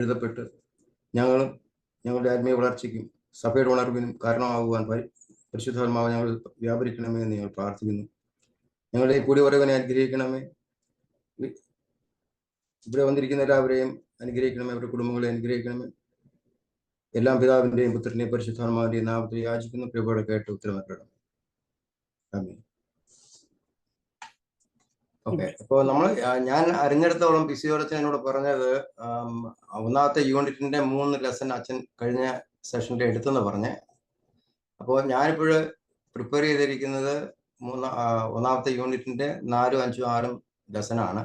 എഴുതപ്പെട്ട് ഞങ്ങളും ഞങ്ങളുടെ ആത്മീയ വളർച്ചയ്ക്കും സഭയുടെ ഉണർവിനും കാരണമാകുവാൻ പരിശുദ്ധാത്മാവ് ഞങ്ങൾ വ്യാപരിക്കണമേ എന്ന് ഞങ്ങൾ പ്രാർത്ഥിക്കുന്നു. ഞങ്ങളുടെ ഈ കൂടിവരവിനെ അനുഗ്രഹിക്കണമേ. ഇവിടെ വന്നിരിക്കുന്ന എല്ലാവരെയും അനുഗ്രഹിക്കണമേ. അവരുടെ കുടുംബങ്ങളെ അനുഗ്രഹിക്കണമേ. എല്ലാം പിതാവിന്റെയും പുത്രന്റെയും പരിശുദ്ധാത്മാവിന്റെയും നാമത്തിൽ യാചിക്കുന്നു. കൃപയോടെ കേട്ട് ഉത്തരവാദിത്തം. ആമേൻ. ഓക്കെ, അപ്പോൾ ഞാൻ അറിഞ്ഞിടത്തോളം പിസിയോടച്ചൻ എന്നോട് പറഞ്ഞത് ഒന്നാമത്തെ യൂണിറ്റിന്റെ 3 ലെസൺ അച്ഛൻ കഴിഞ്ഞ സെഷനിൽ എടുത്തെന്ന് പറഞ്ഞ്. അപ്പോൾ ഞാനിപ്പോൾ പ്രിപ്പയർ ചെയ്തിരിക്കുന്നത് ഒന്നാമത്തെ യൂണിറ്റിന്റെ 4, 5, 6 ലെസനാണ്.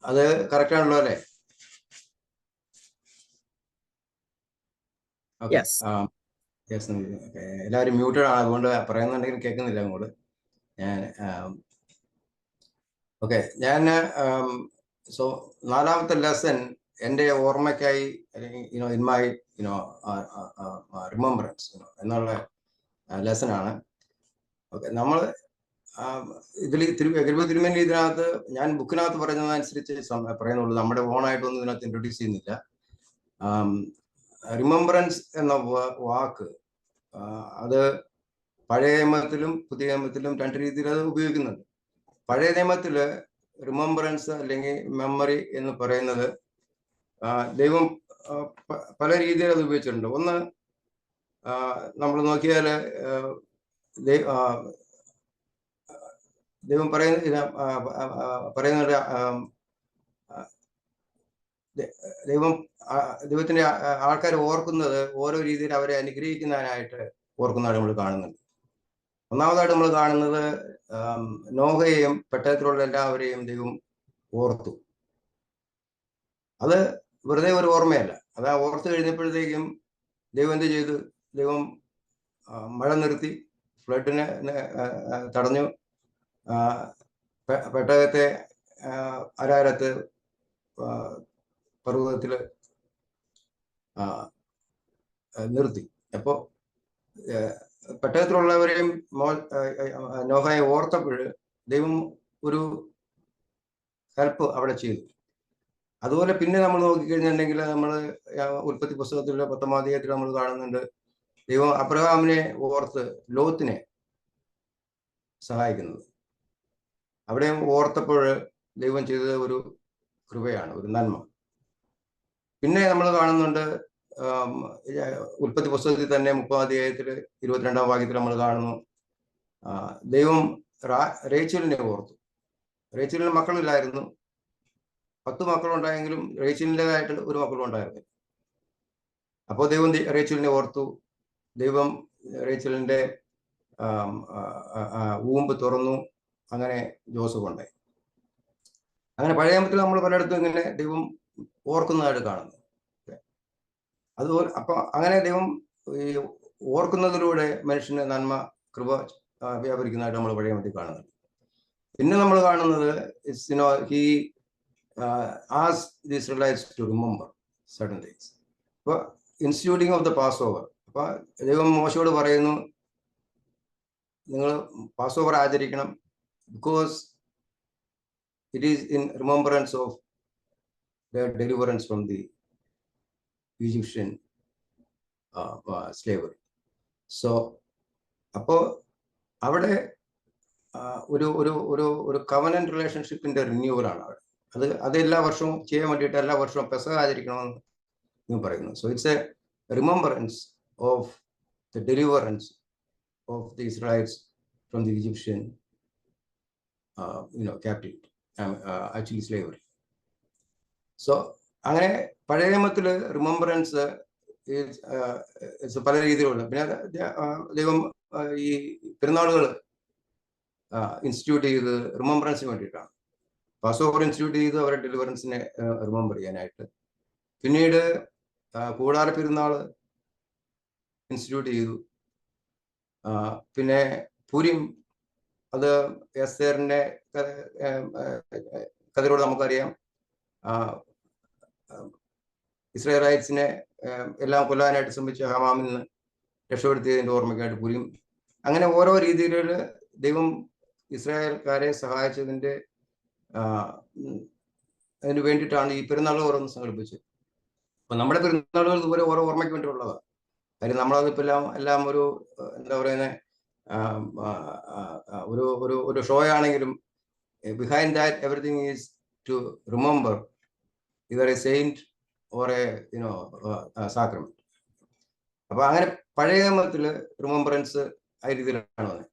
അത് കറക്റ്റ് ആണല്ലോ അല്ലേ? ഓക്കെ, എല്ലാവരും മ്യൂട്ടഡ് ആണ്, അതുകൊണ്ട് പറയുന്നുണ്ടെങ്കിൽ കേൾക്കുന്നില്ല അങ്ങോട്ട്. സോ 4ാമത്തെ ലെസൺ എൻ്റെ ഓർമ്മയ്ക്കായി, ഇൻ മൈ റിമംബറൻസ് എന്നുള്ള ലെസനാണ്. ഓക്കെ, നമ്മൾ തിരുമേനി ഇതിനകത്ത് ഞാൻ ബുക്കിനകത്ത് പറയുന്നതനുസരിച്ച് പറയുന്നുള്ളൂ. നമ്മുടെ ഓണായിട്ടൊന്നും ഇതിനകത്ത് ഇൻട്രൊഡ്യൂസ് ചെയ്യുന്നില്ല. റിമംബറൻസ് എന്ന വാക്ക് അത് പഴയ നിയമത്തിലും പുതിയ നിയമത്തിലും 2 രീതിയിൽ അത് ഉപയോഗിക്കുന്നുണ്ട്. പഴയ നിയമത്തിൽ റിമംബറൻസ് അല്ലെങ്കിൽ മെമ്മറി എന്ന് പറയുന്നത് ദൈവം പല രീതിയിൽ അത് ഉപയോഗിച്ചിട്ടുണ്ട്. ഒന്ന്, നമ്മൾ നോക്കിയാൽ ദൈവം പറയുന്നത് ദൈവത്തിന്റെ ആൾക്കാർ ഓർക്കുന്നത് ഓരോ രീതിയിൽ അവരെ അനുഗ്രഹിക്കുന്നതിനായിട്ട് ഓർക്കുന്നതായിട്ട് നമ്മൾ കാണുന്നുണ്ട്. ഒന്നാമതായിട്ട് നമ്മൾ കാണുന്നത് നോഹയെയും പെട്ടകത്തിലുള്ള എല്ലാവരെയും ദൈവം ഓർത്തു. അത് വെറുതെ ഒരു ഓർമ്മയല്ല. അത് ഓർത്ത് കഴിഞ്ഞപ്പോഴത്തേക്കും ദൈവം എന്ത് ചെയ്തു? ദൈവം മഴ നിർത്തി, ഫ്ലഡിനെ തടഞ്ഞു, പെട്ടകത്തെ അരാരത്ത് പർവ്വതത്തിൽ നിർത്തി. അപ്പോൾ പെട്ടകത്തിലുള്ളവരെയും നോഹയെ ഓർത്തപ്പോൾ ദൈവം ഒരു ഹെൽപ്പ് അവിടെ ചെയ്തു. അതുപോലെ പിന്നെ നമ്മൾ നോക്കിക്കഴിഞ്ഞിട്ടുണ്ടെങ്കിൽ നമ്മൾ ഉൽപ്പത്തി പുസ്തകത്തിലെ 10ാം അധ്യായത്തിൽ നമ്മൾ കാണുന്നുണ്ട് ദൈവം അബ്രഹാമിനെ ഓർത്ത് ലോത്തിനെ സഹായിക്കുന്നത്. അവിടെ ഓർത്തപ്പോൾ ദൈവം ചെയ്തത് ഒരു കൃപയാണ്, ഒരു നന്മ. പിന്നെ നമ്മൾ കാണുന്നുണ്ട് ഉൽപ്പത്തി പുസ്തകത്തിൽ തന്നെ 30ാം അധ്യായത്തിൽ 22ാം വാക്യത്തിൽ നമ്മൾ കാണുന്നു ദൈവം റേച്ചലിനെ ഓർത്തു. റേച്ചലിന് മക്കളില്ലായിരുന്നു. 10 മക്കളുണ്ടായെങ്കിലും റേച്ചലിൻ്റെതായിട്ട് ഒരു മക്കളും ഉണ്ടായിരുന്നു. അപ്പോൾ ദൈവം റേച്ചലിനെ ഓർത്തു. ദൈവം റേച്ചലിൻ്റെ ഊമ്പ് തുറന്നു. അങ്ങനെ ജോസഫ് ഉണ്ടായി. അങ്ങനെ പഴയ നിയമത്തിൽ നമ്മൾ പലയിടത്തും ഇങ്ങനെ ദൈവം ഓർക്കുന്നതായിട്ട് കാണുന്നു. അതുപോലെ അപ്പോൾ അങ്ങനെ ദൈവം ഈ ഓർക്കുന്നതിലൂടെ മനുഷ്യന് നന്മ, കൃപ വ്യാപരിക്കുന്നതായിട്ട് നമ്മൾ പഴയ നിയമത്തിൽ കാണുന്നുണ്ട്. പിന്നെ നമ്മൾ കാണുന്നത് he asked the Israelites to remember certain things. അപ്പോൾ ഇൻസ്റ്റിറ്റ്യൂട്ടിംഗ് ഓഫ് ദ പാസ് ഓവർ, അപ്പോൾ ദൈവം മോശയോട് പറയുന്നു നിങ്ങൾ പാസ് ഓവർ ആചരിക്കണം, because it is in remembrance of their deliverance from the Egyptian slavery. So അപ്പോൾ അവിടെ ഒരു ഒരു ഒരു ഒരു കവനന്റ് റിലേഷൻഷിപ്പിന്റെ റിന്യൂവലാണ് അവിടെ. അത് എല്ലാ വർഷവും ചെയ്യാൻ വേണ്ടിയിട്ട് എല്ലാ വർഷവും പെസഹ ആചരിക്കണമെന്ന് പറയുന്നു. So it's A remembrance of the deliverance of the Israel's from the Egyptian captivity, actually slavery. So അങ്ങനെ പഴയ നിയമത്തിൽ റിമംബറൻസ് പല രീതിയിലുള്ള. പിന്നെ ദൈവം ഈ പെരുന്നാളുകൾ ഇൻസ്റ്റിറ്റ്യൂട്ട് ചെയ്ത് റിമംബറൻസിന് വേണ്ടിയിട്ടാണ്. പാസ് ഓവർ ഇൻസ്റ്റിറ്റ്യൂട്ട് ചെയ്ത് അവരുടെ ഡെലിവറൻസിനെ റിമംബർ ചെയ്യാനായിട്ട്. പിന്നീട് കൂടാര പെരുന്നാൾ ഇൻസ്റ്റിറ്റ്യൂട്ട് ചെയ്തു. പിന്നെ പൂരിം, അത് എസ്തേറിന്റെ കഥയിലൂടെ നമുക്കറിയാം. ഇസ്രായേലൈറ്റ്സിനെ എല്ലാം കൊല്ലാനായിട്ട് ശ്രമിച്ച ഹമാമിൽ നിന്ന് രക്ഷപ്പെടുത്തിയതിൻ്റെ ഓർമ്മയ്ക്കായിട്ട് പൂരിം. അങ്ങനെ ഓരോ രീതിയിൽ ദൈവം ഇസ്രായേൽക്കാരെ സഹായിച്ചതിൻ്റെ അതിന് വേണ്ടിയിട്ടാണ് ഈ പെരുന്നാളുകൾ ഓരോന്ന് സംഘടിപ്പിച്ചത്. അപ്പൊ നമ്മുടെ പെരുന്നാളുകൾ ഇതുപോലെ ഓരോ ഓർമ്മയ്ക്ക് വേണ്ടിയുള്ളതാണ്. കാര്യം നമ്മളതിപ്പോൾ എല്ലാം ഒരു എന്താ പറയുന്നത്, ഒരു ഒരു ഒരു ഷോ ആണെങ്കിലും behind that everything is to remember ഇവർ a saint or a sacrament. അപ്പൊ അങ്ങനെ പഴയ നിയമത്തിൽ റിമെമ്പറൻസ് ആ രീതിയിലാണ് വന്നത്.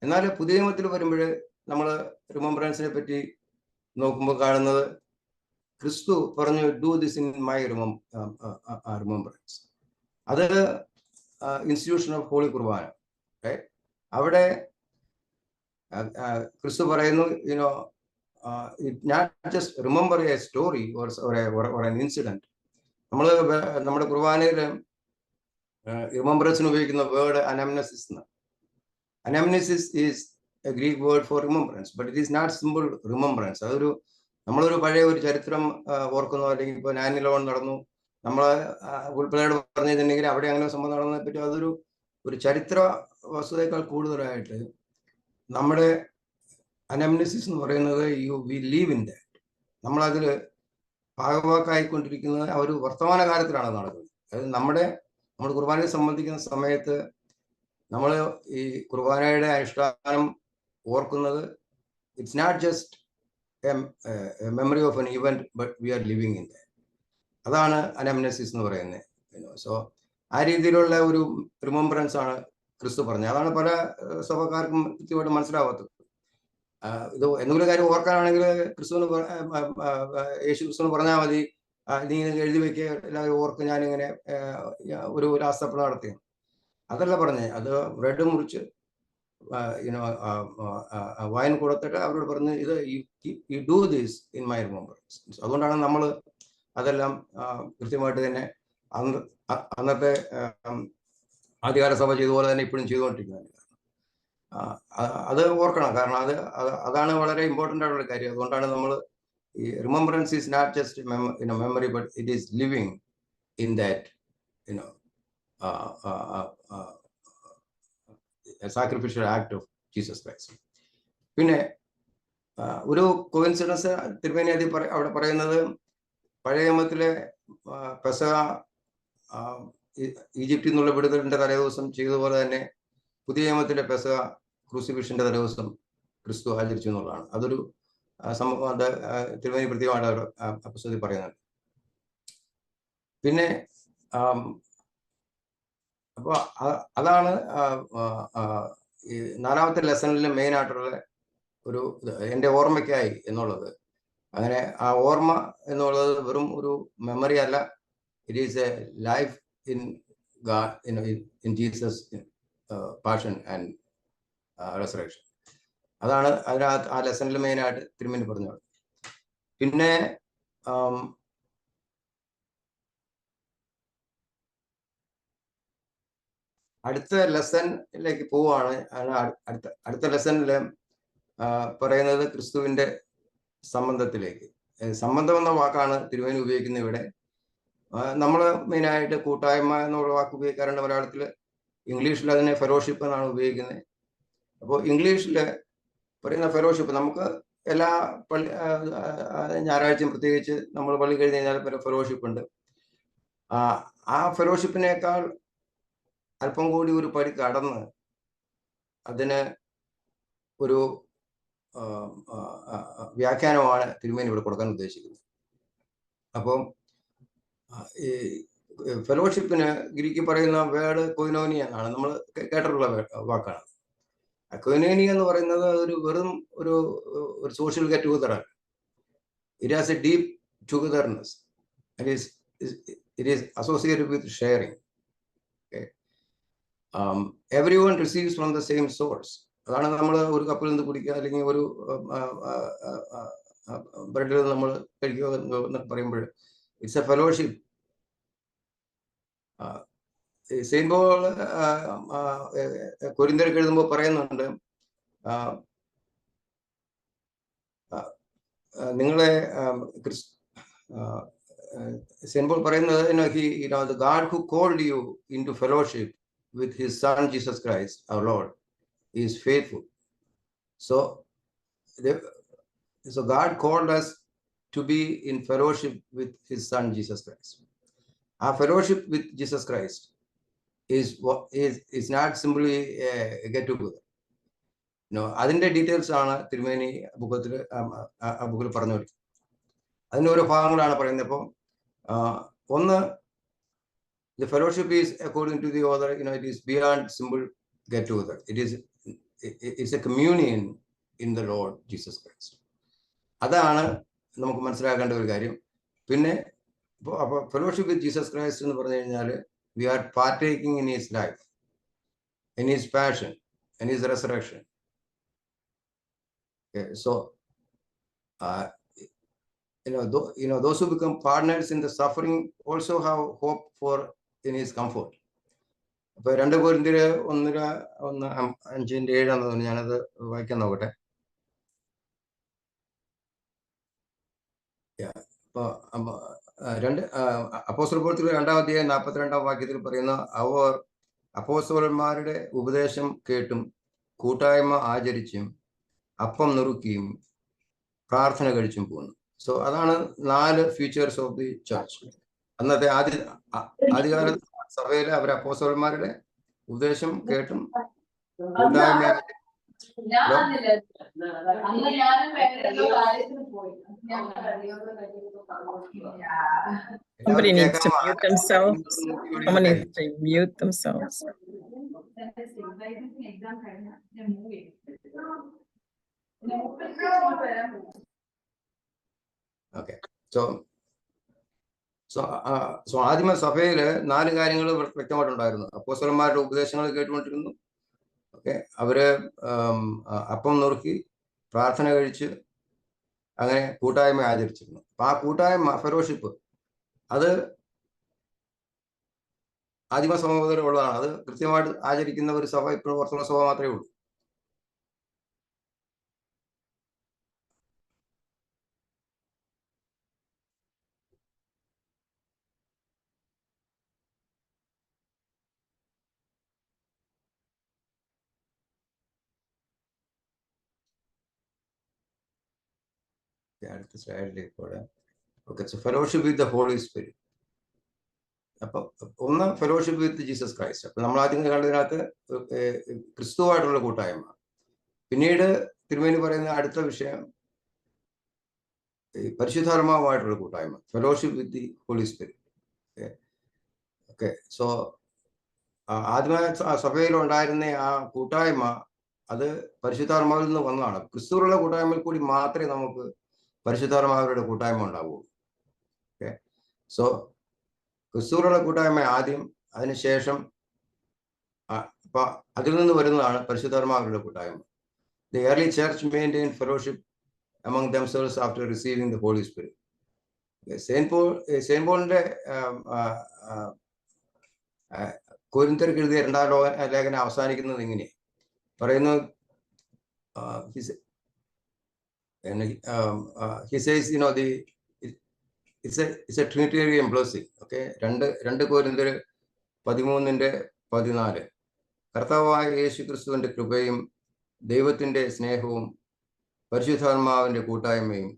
എന്നാൽ പുതിയ നിയമത്തിൽ വരുമ്പോൾ നമ്മൾ റിമെമ്പറൻസിനെ പറ്റി നോക്കുമ്പോൾ കാണുന്നത്, ക്രിസ്തു പറഞ്ഞു do this in my remembrance. അത് ഇൻസ്റ്റിറ്റ്യൂഷൻ ഓഫ് ഹോളി കുർബാന. അവിടെ ക്രിസ്തു പറയുന്നു, not just remember a story or an incident. നമ്മുടെ കുർബാനയിൽ റിമെമ്പറൻസിന് ഉപയോഗിക്കുന്ന വേർഡ് അനംനസിസ് എന്ന്. Anamnesis is a Greek word for remembrance, but it is not simple remembrance. നമ്മളൊരു പഴയ ഒരു ചരിത്രം ഓർക്കുന്നു, അല്ലെങ്കിൽ ഇപ്പോൾ 9/11 നടന്നു, നമ്മളെ ഉൾപ്പെടെ പറഞ്ഞിട്ടുണ്ടെങ്കിൽ അവിടെ അങ്ങനെ സംഭവം നടന്നതിനെ പറ്റി ഒരു ചരിത്ര വസ്തുതയേക്കാൾ കൂടുതലായിട്ട് നമ്മുടെ അനംനസിസ് എന്ന് പറയുന്നത് വി ലീവ് ഇൻ ദാറ്റ്. നമ്മളതിൽ ഭാഗവാക്കായിക്കൊണ്ടിരിക്കുന്നത് ആ ഒരു വർത്തമാന കാലത്തിലാണ് നടക്കുന്നത്. അതായത് നമ്മുടെ കുർബാനയെ സംബന്ധിക്കുന്ന സമയത്ത് നമ്മൾ ഈ കുർബാനയുടെ അനുഷ്ഠാനം ഓർക്കുന്നത്, it's not just memory of an event, but we are living in that. അതാണ് അനംനസിസ് എന്ന് പറയുന്നത്. സോ ആ രീതിയിലുള്ള ഒരു റിമെമ്പറൻസ് ആണ് ക്രിസ്തു പറഞ്ഞത്. അതാണ് പല സഭക്കാർക്കും കൃത്യമായിട്ട് മനസ്സിലാവാത്തത്. ഇത് എന്തെങ്കിലും കാര്യം ഓർക്കാനാണെങ്കിൽ യേശു ക്രിസ്തുവിന് പറഞ്ഞാൽ മതി, നീ എഴുതി വെക്കുക, എല്ലാവരും ഓർക്ക്, ഞാനിങ്ങനെ ഒരു രാസ്തപ്പണ നടത്തി. അതല്ല പറഞ്ഞേ, അത് ബ്രെഡ് മുറിച്ച് വൈൻ കൊടുത്തിട്ട് അവരോട് പറഞ്ഞ്, ഇത് you do this in my remembrance. അതുകൊണ്ടാണ് നമ്മൾ അതെല്ലാം കൃത്യമായിട്ട് തന്നെ അന്നത്തെ ആദ്യകാല സഭ ചെയ്തതുപോലെ തന്നെ ഇപ്പോഴും ചെയ്തുകൊണ്ടിരിക്കുന്നത്. അത് ഓർക്കണം, കാരണം അതാണ് വളരെ ഇമ്പോർട്ടൻ്റ് ആയിട്ടുള്ള കാര്യം. അതുകൊണ്ടാണ് നമ്മൾ ഈ remembrance is not just memory, but it is living in that sacrificial act of Jesus Christ. പിന്നെ ഒരു കോയിൻസിഡൻസ് തിരുമേനി അവിടെ പറയുന്നത്, പഴയ നിയമത്തിലെ പെസഹ ഈജിപ്തിൽ നിന്നുള്ള വിടുതലിന്റെ തലേദിവസം ചെയ്തതുപോലെ തന്നെ പുതിയ നിയമത്തിലെ പെസഹ ക്രൂസിഫിക്ഷന്റെ തലേദിവസം ക്രിസ്തു ആചരിച്ചു എന്നുള്ളതാണ്. അതൊരു സംഭവം, അത് തിരുമേനി പ്രത്യേകമായിട്ട് പുസ്തകത്തിൽ പറയുന്നുണ്ട്. പിന്നെ അപ്പോൾ അതാണ് ഈ 4ാമത്തെ ലെസണിൽ മെയിൻ ആയിട്ടുള്ള ഒരു എൻ്റെ ഓർമ്മയ്ക്കായി എന്നുള്ളത്. അങ്ങനെ ആ ഓർമ്മ എന്നുള്ളത് വെറും ഒരു മെമ്മറി അല്ല, it is A life in God, in Jesus passion and resurrection. അതാണ് അതിനകത്ത് ആ ലെസണിൽ മെയിനായിട്ട് തിരുമേനി പറഞ്ഞത്. പിന്നെ അടുത്ത ലെസണിലേക്ക് പോവുകയാണ്. അടുത്ത ലെസണിൽ പറയുന്നത് ക്രിസ്തുവിന്റെ സംബന്ധത്തിലേക്ക്. സംബന്ധം എന്ന വാക്കാണ് തിരുമേനി ഉപയോഗിക്കുന്നത് ഇവിടെ. നമ്മൾ മെയിനായിട്ട് കൂട്ടായ്മ എന്നുള്ള വാക്ക് ഉപയോഗിക്കാറുണ്ട് മലയാളത്തിൽ. ഇംഗ്ലീഷിൽ അതിനെ ഫെലോഷിപ്പ് എന്നാണ് ഉപയോഗിക്കുന്നത്. അപ്പോൾ ഇംഗ്ലീഷിൽ പറയുന്ന ഫെലോഷിപ്പ്, നമുക്ക് എല്ലാ ഞായറാഴ്ചയും പ്രത്യേകിച്ച് നമ്മൾ പള്ളി കഴിഞ്ഞ് കഴിഞ്ഞാൽ ഫെലോഷിപ്പ് ഉണ്ട്. ആ ഫെലോഷിപ്പിനേക്കാൾ അല്പം കൂടി ഒരു പടി കടന്ന് അതിന് ഒരു വ്യാഖ്യാനമാണ് തിരുമേനി ഇവിടെ കൊടുക്കാൻ ഉദ്ദേശിക്കുന്നത്. അപ്പം ഈ ഫെലോഷിപ്പിന് ഗ്രീക്കിൽ പറയുന്ന വേർഡ് കൊയിനോനിയ എന്നാണ്, നമ്മൾ കേട്ടിട്ടുള്ള വാക്കാണ്. കൊയിനോനിയ എന്ന് പറയുന്നത് വെറും ഒരു സോഷ്യൽ ഗെറ്റ് ടുഗദറാണ്. It has a deep togetherness. It is associated with sharing. Every one receives from the same source. അതാണ് നമ്മൾ ഒരു കപ്പിൽ നിന്ന് കുടിക്കുക, അല്ലെങ്കിൽ ഒരു ബ്രെഡിൽ നമ്മൾ കഴിക്കുക എന്നൊക്കെ പറയുമ്പോൾ it's a fellowship. Saint Paul കൊരിന്ത്യർക്ക് എഴുതുമ്പോൾ പറയുന്നുണ്ട്, നിങ്ങളെ സെയിന്റ് പോൾ പറയുന്നത്, the God who called you into fellowship with his son Jesus Christ our Lord is faithful. So God called us to be in fellowship with his son Jesus Christ. Our fellowship with Jesus Christ is not simply a get together. അതിന്റെ details ആണ് തിരുമേനി ബുക്കിൽ പറഞ്ഞു കൊടുക്കുന്നത്. അതിന്റെ ഓരോ ഭാഗങ്ങളാണ് പറയുന്നത്. അപ്പം ഒന്ന്, the fellowship is according to the author, it is beyond simple get together. It's a communion in the Lord Jesus Christ. അതാണ് നമുക്ക് മനസ്സിലാക്കേണ്ട ഒരു കാര്യം. പിന്നെ അപ്പോൾ ഫെലോഷിപ്പ് വിത്ത് ജീസസ് ക്രൈസ്റ്റ് എന്ന് പറഞ്ഞു കഴിഞ്ഞാൽ we are partaking in his life, in his passion, in his resurrection. Okay, so those who become partners in the suffering also have hope for in his comfort. അപ്പൊ 2 കൊരിന്ത്യർ 1:5-7 ഞാനത് വായിക്കാൻ നോക്കട്ടെ. അപ്പോസ്തല പ്രവൃത്തികൾ 2-ാം അധ്യായം 42-ാം വാക്യത്തിൽ പറയുന്ന, അവർ അപ്പോസ്തലന്മാരുടെ ഉപദേശം കേട്ടും കൂട്ടായ്മ ആചരിച്ചും അപ്പം നുറുക്കിയും പ്രാർത്ഥന കഴിച്ചും പോകുന്നു. സോ അതാണ് 4 ഫീച്ചേഴ്സ് ഓഫ് ദി ചർച്ച്. അന്നത്തെ ആദ്യകാല സഭയിലെ അവർ അപ്പോസ്തലന്മാരുടെ ഉപദേശം കേട്ടും കൂട്ടായ്മ Somebody needs to mute themselves. Someone needs to mute themselves. Okay. So ആദ്യമ സഭയില് 4 കാര്യങ്ങൾ വ്യക്തമായിട്ടുണ്ടായിരുന്നു. അപ്പോസ്തലന്മാരുടെ ഉപദേശങ്ങൾ കേട്ടുകൊണ്ടിരുന്നു. ഓക്കെ, അവര് അപ്പം നുറുക്കി പ്രാർത്ഥന കഴിച്ച് അങ്ങനെ കൂട്ടായ്മ ആചരിച്ചിരുന്നു. അപ്പൊ ആ കൂട്ടായ്മ ഫെലോഷിപ്പ് അത് ആദിമ സഭ മുതൽ ഉള്ളതാണ്. അത് കൃത്യമായിട്ട് ആചരിക്കുന്ന ഒരു സഭ ഇപ്പോഴും ഓർത്തഡോക്സ് സഭ മാത്രമേ ഉള്ളൂ. അടുത്ത സ്ലൈഡിലേക്ക് പോകാം. Okay, so fellowship with the Holy Spirit. അപ്പൊ ഒന്ന് ഫെലോഷിപ്പ് വിത്ത് ജീസസ് ക്രൈസ്റ്റ്. അപ്പൊ നമ്മൾ ആദ്യം കണ്ടതിനകത്ത് ക്രിസ്തുവായിട്ടുള്ള കൂട്ടായ്മ. പിന്നീട് തിരുമേനി പറയുന്ന അടുത്ത വിഷയം പരിശുദ്ധാത്മാവുമായിട്ടുള്ള കൂട്ടായ്മ, fellowship with the holy spirit. Okay, so ആദ്യമ സഭയിൽ ഉണ്ടായിരുന്ന ആ കൂട്ടായ്മ അത് പരിശുദ്ധാത്മാവിൽ നിന്ന് വന്നതാണ്. ക്രിസ്തുവിലുള്ള കൂട്ടായ്മയിൽ കൂടി മാത്രമേ നമുക്ക് പരിശുദ്ധാത്മാവരുടെ കൂട്ടായ്മ ഉണ്ടാവുള്ളൂ. ഓക്കെ, സോ ക്രിസ്തുവിലുള്ള കൂട്ടായ്മ ആദ്യം, അതിനുശേഷം അപ്പൊ അതിൽ നിന്ന് വരുന്നതാണ് പരിശുദ്ധാത്മാവരുടെ കൂട്ടായ്മ. The early church maintained fellowship among themselves after receiving the Holy Spirit. Saint പോളിന്റെ കൊരിന്ത്യർക്ക് എഴുതിയ 2-ാം ലേഖനം അവസാനിക്കുന്നത് ഇങ്ങനെ പറയുന്നു. He says, it's a Trinitarian blessing. Okay, 2 കൊരിന്ത്യർ 13:14. കർത്താവായ യേശു ക്രിസ്തുവിന്റെ കൃപയും ദൈവത്തിന്റെ സ്നേഹവും പരിശുദ്ധാത്മാവിന്റെ കൂട്ടായ്മയും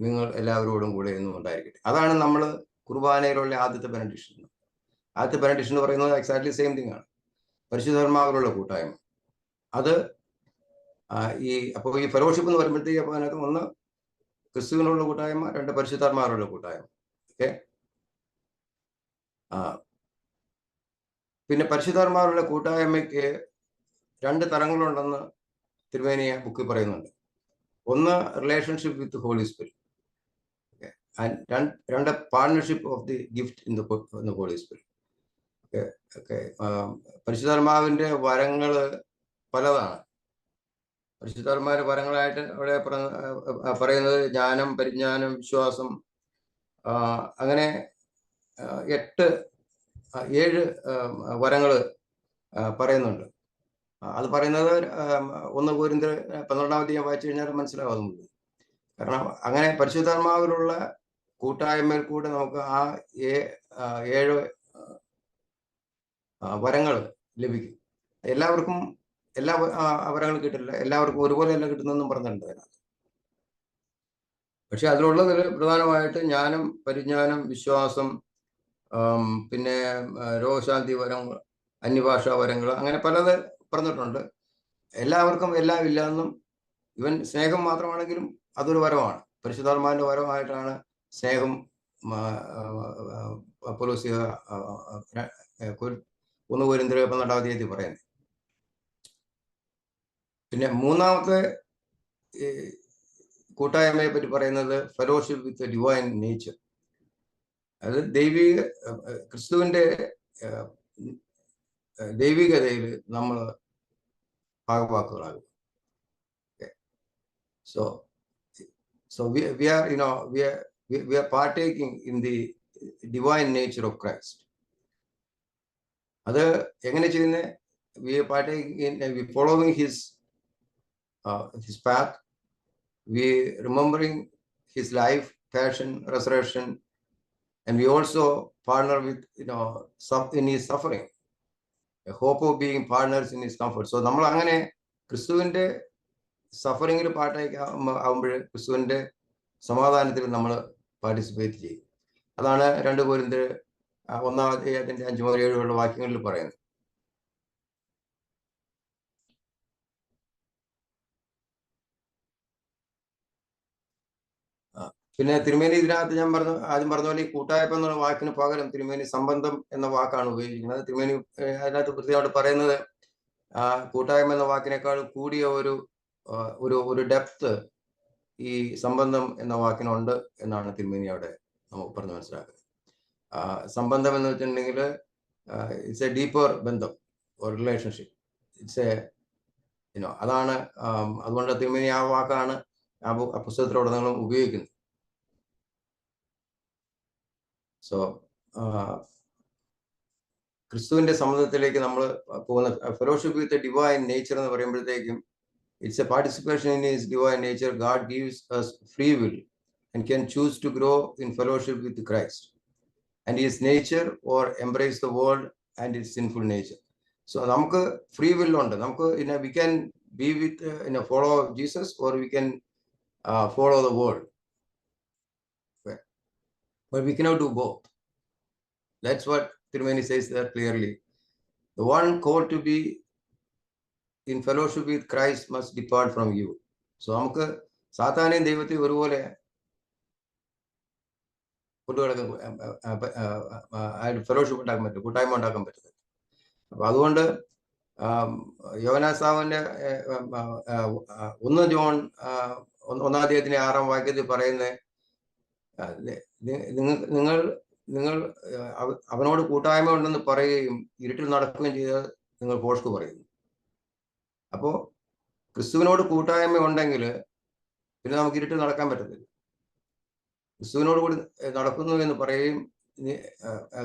നിങ്ങൾ എല്ലാവരോടും കൂടെ എന്നും ഉണ്ടായിരിക്കട്ടെ. അതാണ് നമ്മൾ കുർബാനയിലുള്ള ആദ്യത്തെ ബെനഡിക്ഷൻ. ആദ്യത്തെ ബെനഡിക്ഷൻ എന്ന് പറയുന്നത് എക്സാക്ട്ലി സെയിം തിങ് ആണ്, പരിശുദ്ധാത്മാവിലുള്ള കൂട്ടായ്മ. അത് അപ്പോൾ ഈ ഫെലോഷിപ്പ് എന്ന് പറയുമ്പോഴത്തേക്ക് അപ്പോൾ അതിനകത്ത് 1 ക്രിസ്തുവിനുള്ള കൂട്ടായ്മ, 2 പരിശുദ്ധാത്മാവിലുള്ള കൂട്ടായ്മ. ഓക്കെ, പിന്നെ പരിശുദ്ധാത്മാവിലുള്ള കൂട്ടായ്മയ്ക്ക് 2 തലങ്ങളുണ്ടെന്ന് തിരുമേനിയ ബുക്കിൽ പറയുന്നുണ്ട്. ഒന്ന് relationship with Holy Spirit, 2 partnership of the gift in the Holy spirit. Okay, പരിശുദ്ധാത്മാവിന്റെ വരങ്ങള് പലതാണ്. പരിശുദ്ധാത്മാവിന്റെ വരങ്ങളായിട്ട് അവിടെ പറയുന്നത് ജ്ഞാനം, പരിജ്ഞാനം, വിശ്വാസം, അങ്ങനെ 7 വരങ്ങൾ പറയുന്നുണ്ട്. അത് പറയുന്നത് 1 കൊരിന്ത്യർ 12-ാം അധ്യായം വായിച്ചു കഴിഞ്ഞാൽ മനസ്സിലാവുന്നുണ്ട്. കാരണം അങ്ങനെ പരിശുദ്ധാത്മാവിലുള്ള കൂട്ടായ്മയിൽ കൂടെ നമുക്ക് ആ 7 വരങ്ങൾ ലഭിക്കും. എല്ലാവർക്കും എല്ലാ വരങ്ങളും കിട്ടില്ല, എല്ലാവർക്കും ഒരുപോലെ അല്ല കിട്ടുന്നതെന്നും പറഞ്ഞിട്ടുണ്ട് അതിനകത്ത്. പക്ഷെ അതിലുള്ളതിൽ പ്രധാനമായിട്ട് ജ്ഞാനം, പരിജ്ഞാനം, വിശ്വാസം, പിന്നെ രോഗശാന്തി വരങ്ങൾ, അന്യഭാഷാ വരങ്ങൾ, അങ്ങനെ പലത് പറഞ്ഞിട്ടുണ്ട്. എല്ലാവർക്കും എല്ലാം ഇല്ല എന്നും, ഇവൻ സ്നേഹം മാത്രമാണെങ്കിലും അതൊരു വരമാണ്. പരിശുദ്ധാത്മാവിന്റെ വരമായിട്ടാണ് സ്നേഹം പൗലോസ് 1 കൊരിന്ത്യർ 12 പറയുന്നത്. പിന്നെ മൂന്നാമത്തെ കൂട്ടായ്മയെ പറ്റി പറയുന്നത് ഫെലോഷിപ്പ് വിത്ത് ഡിവൈൻ നേച്ചർ. അത് ക്രിസ്തുവിന്റെ ദൈവികതയിൽ നമ്മൾ ഭാഗവാക്കുകളാകും. So we are partaking in the divine nature of Christ. അത് എങ്ങനെ ചെയ്യുന്നത്? We are partaking in, we following his path, we remembering his life, passion, resurrection, and we also partner with in his suffering, a hope of being partners in his comfort. So നമ്മൾ അങ്ങനെ ക്രിസ്തുവിന്റെ സഫറിങ്ങിൽ ആവുമ്പോൾ ക്രിസ്തുവിന്റെ സമാധാനത്തിൽ നമ്മൾ participate ചെയ്യും. അതാണ് 2 കൊരിന്ത്യർ 1:5-7 വാക്യങ്ങളിൽ പറയുന്നത്. പിന്നെ തിരുമേനി ഇതിനകത്ത് ഞാൻ ആദ്യം പറഞ്ഞ പോലെ ഈ കൂട്ടായ്മ എന്നുള്ള വാക്കിന് പകരം തിരുമേനി സംബന്ധം എന്ന വാക്കാണ് ഉപയോഗിക്കുന്നത്. തിരുമേനി അതിനകത്ത് കൃത്യമായിട്ട് പറയുന്നത് കൂട്ടായ്മ എന്ന വാക്കിനേക്കാൾ കൂടിയ ഒരു ഡെപ്ത് ഈ സംബന്ധം എന്ന വാക്കിനുണ്ട് എന്നാണ് തിരുമേനി അവിടെ നമുക്ക് പറഞ്ഞ് മനസ്സിലാക്കുന്നത്. സംബന്ധം എന്ന് വെച്ചിട്ടുണ്ടെങ്കിൽ ഇറ്റ്സ് എ ഡീപ്പർ ബന്ധം, റിലേഷൻഷിപ്പ്, ഇറ്റ്സ് എ അതാണ്. അതുകൊണ്ട് തിരുമേനി ആ വാക്കാണ് ആ പുസ്തകത്തിലുടനീളം ഉപയോഗിക്കുന്നത്. സോ ക്രിസ്തുവിന്റെ സമ്മതത്തിലേക്ക് നമ്മൾ പോകുന്ന ഫെലോഷിപ്പ് വിത്ത് ഡിവൈൻ നേച്ചർ എന്ന് പറയുമ്പോഴത്തേക്കും it's a participation in his divine nature. God gives us free will and can choose to grow in fellowship with Christ and his nature, or embrace the world and its sinful nature. So നമുക്ക് free will ഉണ്ട്. നമുക്ക് we can be with follow Jesus, or we can follow the world, but we cannot do both. That's what Tirumeni says there clearly. The one called to be in fellowship with Christ must depart from you. So നമുക്ക് സാത്താനെയും ദൈവത്തെയും ഒരുപോലെ fellowship ഉണ്ടാക്കാൻ പറ്റും, കൂട്ടായ്മ ഉണ്ടാക്കാൻ പറ്റുന്നത്. അപ്പൊ അതുകൊണ്ട് യോഹന്നാന്റെ 1 ജോൺ 1:6 പറയുന്നത് നിങ്ങൾ അവനോട് കൂട്ടായ്മ ഉണ്ടെന്ന് പറയുകയും ഇരുട്ടിൽ നടക്കുകയും ചെയ്താൽ നിങ്ങൾ ഭോഷ്ക് പറയുന്നു. അപ്പോ ക്രിസ്തുവിനോട് കൂട്ടായ്മ ഉണ്ടെങ്കിൽ പിന്നെ നമുക്ക് ഇരുട്ടിൽ നടക്കാൻ പറ്റത്തില്ല. ക്രിസ്തുവിനോട് കൂടി നടക്കുന്നു എന്ന് പറയുകയും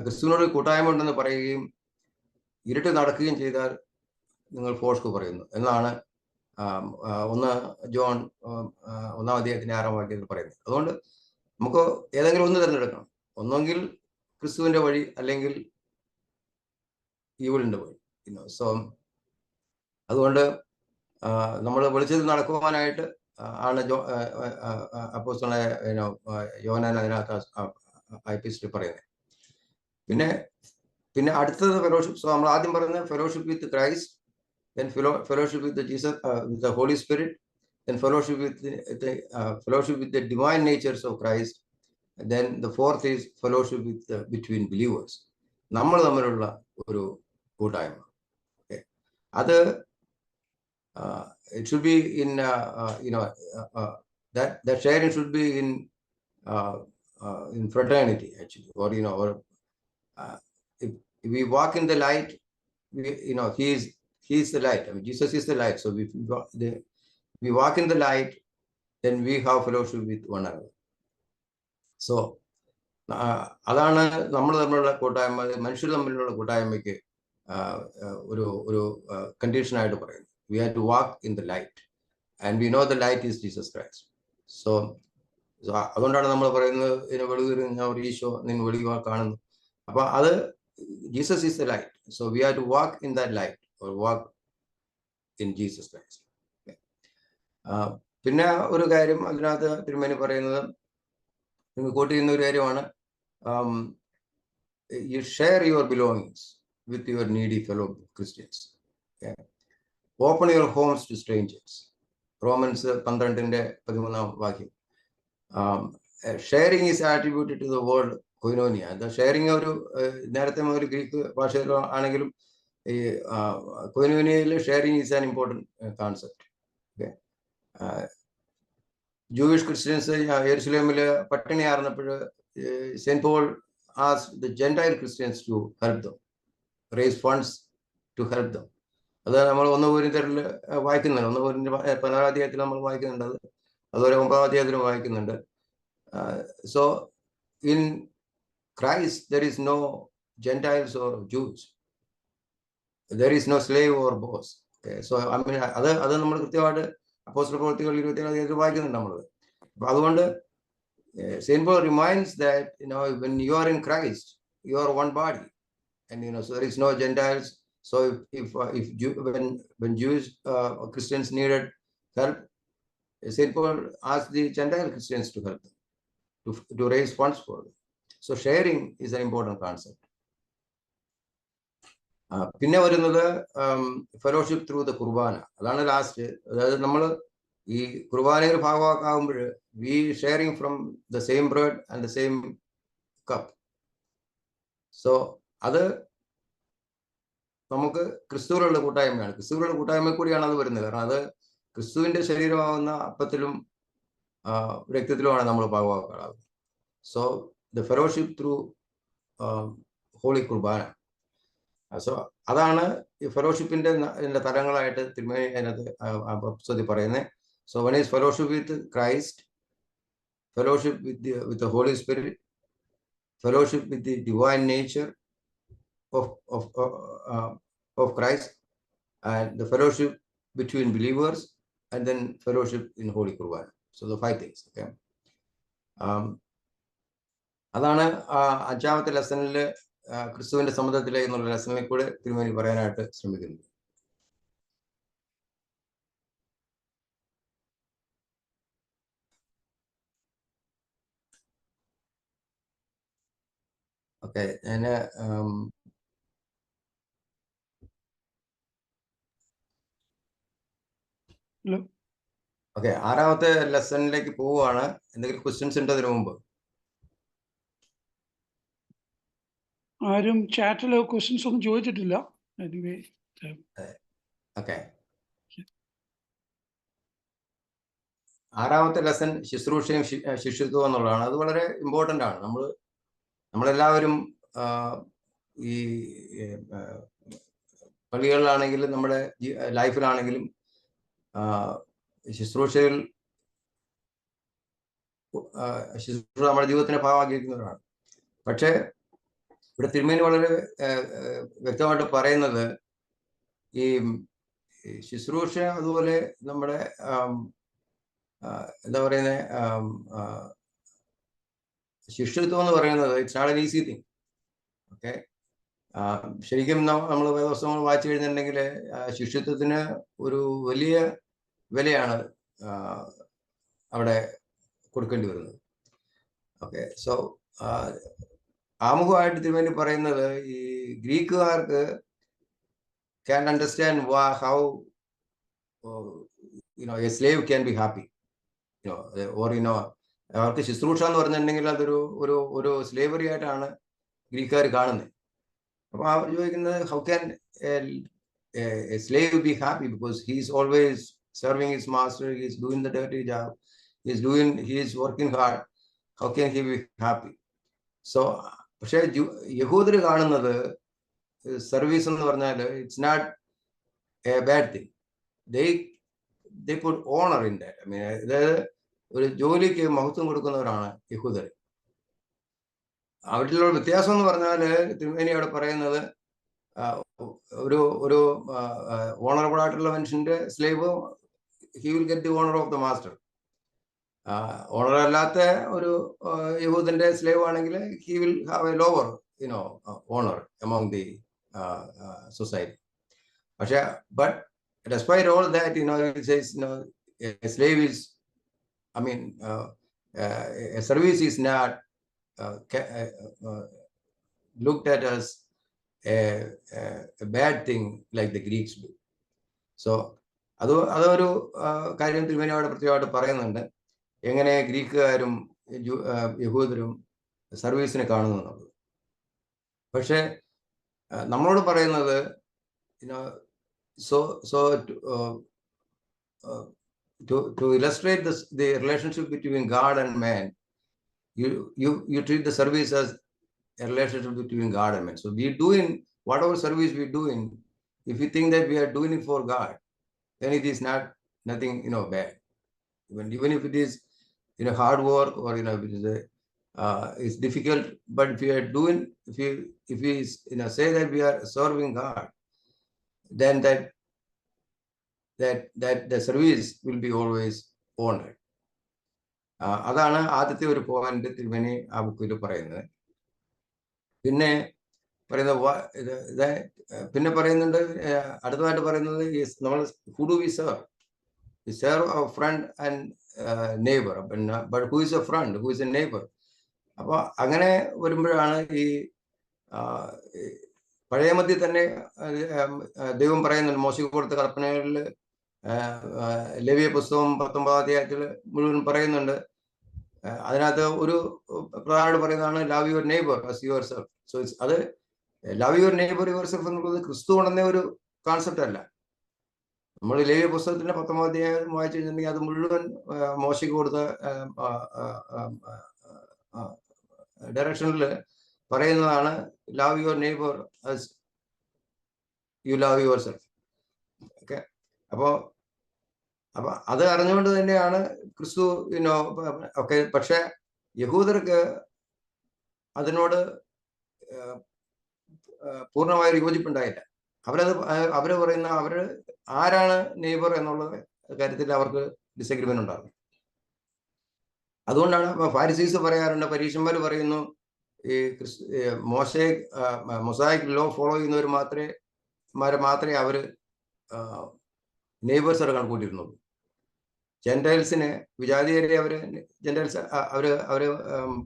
ക്രിസ്തുവിനോട് കൂട്ടായ്മ ഉണ്ടെന്ന് പറയുകയും ഇരുട്ടിൽ നടക്കുകയും ചെയ്താൽ നിങ്ങൾ ഭോഷ്ക് പറയുന്നു എന്നാണ് 1 ജോൺ 1:6 പറയുന്നത്. അതുകൊണ്ട് നമുക്ക് ഏതെങ്കിലും ഒന്ന് തിരഞ്ഞെടുക്കണം. ഒന്നെങ്കിൽ ക്രിസ്തുവിന്റെ വഴി, അല്ലെങ്കിൽ ഈവിളിന്റെ വഴി. സോ അതുകൊണ്ട് നമ്മൾ വെളിച്ചത്തിൽ നടക്കുവാനായിട്ട് ആണ് അപ്പോസ്തലനായ യോഹന്നാൻ അതിനകത്ത് എപ്പിസ്റ്റലിൽ പറയുന്നത്. പിന്നെ അടുത്തത് ഫെലോഷിപ്പ്. സോ നമ്മൾ ആദ്യം പറയുന്നത് fellowship with Christ, then fellowship with Jesus, with the Holy Spirit, then fellowship with the divine natures of Christ, and then the fourth is fellowship between believers. നമ്മൾ തമ്മിലുള്ള ഒരു കൂട്ടായ്മ. അത് it should be in that sharing should be in fraternity actually, or or if we walk in the light, he is the light. I mean, Jesus is the light. So if we walk in the light, then we have fellowship with one another. So അതാണ് നമ്മൾ തമ്മിലുള്ള കൂട്ടായ്മ, മനുഷ്യർ തമ്മിലുള്ള കൂട്ടായ്മയ്ക്ക് ഒരു കണ്ടീഷനായിട്ട് പറയുന്നത്. We have to walk in the light, and we know the light is Jesus Christ. So അതുകൊണ്ടാണ് നമ്മൾ പറയുന്നത് വെളിവരുന്ന ഈശോ നിങ്ങൾ വെളിവാ കാണുന്നു. അപ്പൊ അത് Jesus is the light. So we have to walk in that light, or walk in Jesus Christ. പിന്നെ ഒരു കാര്യം അതിനകത്ത് തിരുമേനി പറയുന്നത്, നിങ്ങൾ കോട്ട് ചെയ്യുന്ന ഒരു കാര്യമാണ്, you share your belongings with your needy fellow Christians. Okay? Open your homes to strangers. Romans 12:13 sharing is attributed to the word koinonia. The sharing ഒരു നേരത്തെ മുതൽ ഗ്രീക്ക് ഭാഷയിൽ ആണെങ്കിലും ഈ കൊയിനോനിയയിൽ sharing is an important concept. Okay, Jewish Christians യെരുശലേമിൽ പട്ടിണിയാർന്നപ്പോൾ saint Paul asked the Gentile Christians to help them, raise funds to help them. അത് നമ്മൾ 1 Corinthians വായിക്കുന്നുണ്ട്. 1 Corinthians 16 അധ്യായത്തിൽ നമ്മൾ വായിക്കുന്നുണ്ട്. അത് അതുപോലെ 9 അധ്യായത്തിലും വായിക്കുന്നുണ്ട്. So in Christ there is no Gentiles or Jews. There is no slave or boss. Okay, so I mean അത് നമ്മൾ കൃത്യമായിട്ട് അപ്പോസ്തല പ്രവൃത്തികൾ 27 അധ്യായത്തിൽ വായിക്കുന്നുണ്ട് നമ്മൾ. അപ്പോൾ അതുകൊണ്ട് Saint Paul reminds that, when you are in Christ, you are one body, and so there is no Gentiles. So when Jewish Christians needed help, Saint Paul asked the Gentile Christians to help them, to raise funds for them. So sharing is an important concept. പിന്നെ വരുന്നത് fellowship through the കുർബാന. അതാണ് last. അതായത് നമ്മൾ ഈ കുർബാനയിൽ ഭാഗമാക്കാവുമ്പോൾ we sharing from the same bread and the same cup. So അത് നമുക്ക് ക്രിസ്തുവിലുള്ള കൂട്ടായ്മയാണ്. ക്രിസ്തുവിലുള്ള കൂട്ടായ്മ കൂടിയാണ് അത് വരുന്നത്. കാരണം അത് ക്രിസ്തുവിന്റെ ശരീരമാവുന്ന അപ്പത്തിലും രക്തത്തിലുമാണ് നമ്മൾ ഭാഗമാക്കാറുള്ളത്. So the fellowship through holy കുർബാന. സോ അതാണ് ഈ ഫെലോഷിപ്പിന്റെ തലങ്ങളായിട്ട് തിരുമേനി അതിനകത്ത് പറയുന്നത്. So one is fellowship with Christ, fellowship with the Holy Spirit, fellowship with the divine nature of Christ, and the fellowship between believers, and then fellowship in Holy Quran. So the 5 things. Okay. അതാണ് 5ാമത്തെ ലെസണിൽ ക്രിസ്തുവിന്റെ സമ്മതത്തിലെ എന്നുള്ള ലെസണിൽ കൂടെ തിരുമേനി പറയാനായിട്ട് ശ്രമിക്കുന്നത്. Okay, ഞാൻ okay 6ാമത്തെ ലെസണിലേക്ക് പോവുകയാണ്. എന്തെങ്കിലും ക്വസ്റ്റ്യൻസ് ഉണ്ടോ അതിനു മുമ്പ്? ആരും ചാറ്റിലോ ക്വസ്റ്റ്യൻസ് ഒന്നും ചോദിച്ചിട്ടില്ല. ഓക്കെ, 6ാമത്തെ ലെസൺ ശുശ്രൂഷയും ശിഷ്യത്വം എന്നുള്ളതാണ്. അത് വളരെ ഇമ്പോർട്ടൻ്റ് ആണ്. നമ്മളെല്ലാവരും ഈ പള്ളികളിലാണെങ്കിലും നമ്മുടെ ലൈഫിലാണെങ്കിലും ശുശ്രൂഷ നമ്മുടെ ജീവിതത്തിന്റെ ഭാഗമാക്കിയിരിക്കുന്നവരാണ്. പക്ഷേ ഇവിടെ തിരുമേനി വളരെ വ്യക്തമായിട്ട് പറയുന്നത് ഈ ശുശ്രൂഷ അതുപോലെ നമ്മുടെ എന്താ പറയുന്നത് ശിഷ്യത്വം എന്ന് പറയുന്നത് it's not an easy thing. Okay, ശരിക്കും നമ്മൾ വേദപുസ്തകങ്ങൾ വായിച്ചു കഴിഞ്ഞിട്ടുണ്ടെങ്കിൽ ശിഷ്യത്വത്തിന് ഒരു വലിയ വിലയാണ് അവിടെ കൊടുക്കേണ്ടി വരുന്നത്. ഓക്കെ, സോ ആമുഖമായിട്ട് തിരുമേനി പറയുന്നത് ഈ ഗ്രീക്കുകാർക്ക് can understand how a slave can be happy, or അവർക്ക് ശുശ്രൂഷ എന്ന് പറഞ്ഞിട്ടുണ്ടെങ്കിൽ അതൊരു ഒരു ഒരു സ്ലേവറി ആയിട്ടാണ് ഗ്രീക്കുകാർ കാണുന്നത്. അപ്പൊ അവർ ചോദിക്കുന്നത് how can a slave be happy, because he is always serving his master, he is doing the dirty job, he is working hard, how can he be happy? So പക്ഷേ യഹൂദർ കാണുന്നത് സർവീസ് എന്ന് പറഞ്ഞാൽ it's not a bad thing. they put honor in that. I mean, അതായത് ഒരു ജോലിക്ക് മഹത്വം കൊടുക്കുന്നവരാണ് യഹൂദർ. അവരിലുള്ള വ്യത്യാസം എന്ന് പറഞ്ഞാൽ തിരുമേനി അവിടെ പറയുന്നത് ഒരു ഒരു ഓണറബിൾ ആയിട്ടുള്ള മനുഷ്യന്റെ slave he will get the honour of the master. Honour അല്ലാത്ത ഒരു യഹൂദന്റെ സ്ലേവ് ആണെങ്കിൽ he will have a lower honour among the society. പക്ഷെ but despite all that, it says, a slave is, a service is not looked at as a bad thing like the Greeks do. So അതൊരു കാര്യം തിരുമേനി അവിടെ പ്രത്യേകമായിട്ട് പറയുന്നുണ്ട്, എങ്ങനെ ഗ്രീക്കുകാരും യഹൂദരും സർവീസിനെ കാണുന്നു എന്നുള്ളത്. പക്ഷെ നമ്മളോട് പറയുന്നത് to illustrate the relationship between God and man, you treat the service as a relationship between God and man. So we doing whatever service we doing, if we think that we are doing it for God, then it is nothing bad. Even if it is hard work, or if it is it's difficult, but if we are doing, if we say that we are serving God, then that the service will be always honored. അതാണ് ആദ്യത്തെ ഒരു point തിരുമേനി ആ ബുക്കിൽ പറയുന്നത്. പിന്നെ പറയുന്നുണ്ട്, അടുത്തതായിട്ട് പറയുന്നത് നമ്മൾ who do we serve? We serve our friend and neighbor. But who is a friend? Who is a neighbor? അപ്പൊ അങ്ങനെ വരുമ്പോഴാണ് ഈ പഴയ മധ്യത്തിൽ തന്നെ ദൈവം പറയുന്നുണ്ട്, മോശയ്ക്ക് കൊടുത്ത കൽപ്പനകളിൽ ലേവ്യ പുസ്തകം 19 അധ്യായത്തിൽ മുഴുവൻ പറയുന്നുണ്ട്. അതിനകത്ത് ഒരു പ്രധാനമായിട്ട് പറയുന്നതാണ് love your neighbour as yourself. So അത് love your neighbour yourself എന്നുള്ളത് ക്രിസ്തു കൊണ്ടുവന്ന ഒരു കോൺസെപ്റ്റ് അല്ല. നമ്മൾ ലേവ്യ പുസ്തകത്തിന്റെ 19 അധ്യായം വായിച്ചു കഴിഞ്ഞിട്ടുണ്ടെങ്കിൽ അത് മുഴുവൻ മോശയ്ക്ക് കൊടുത്ത ഡയറക്ഷനിൽ പറയുന്നതാണ് love your neighbour as you love your self. Okay, അപ്പൊ അത് അറിഞ്ഞുകൊണ്ട് തന്നെയാണ് ക്രിസ്തു ഒക്കെ. പക്ഷെ യഹൂദർക്ക് അതിനോട് പൂർണ്ണമായൊരു യോജിപ്പുണ്ടായില്ല. അവര് പറയുന്ന ആരാണ് നെയ്ബർ എന്നുള്ള കാര്യത്തിൽ അവർക്ക് ഡിസഗ്രിമെന്റ് ഉണ്ടാകും. അതുകൊണ്ടാണ് ഫാരിസീസ് പറയാറുണ്ട്, പരീക്ഷന്മാർ പറയുന്നു, ഈ മൊസായിക് ലോ ഫോളോ ചെയ്യുന്നവർ മാത്രമേ അവര് നെയ്ബേഴ്സ് കണക്കൂട്ടിയിരുന്നുള്ളൂ. ജെന്റൈൽസിനെ, വിജാതിയരെ അവര്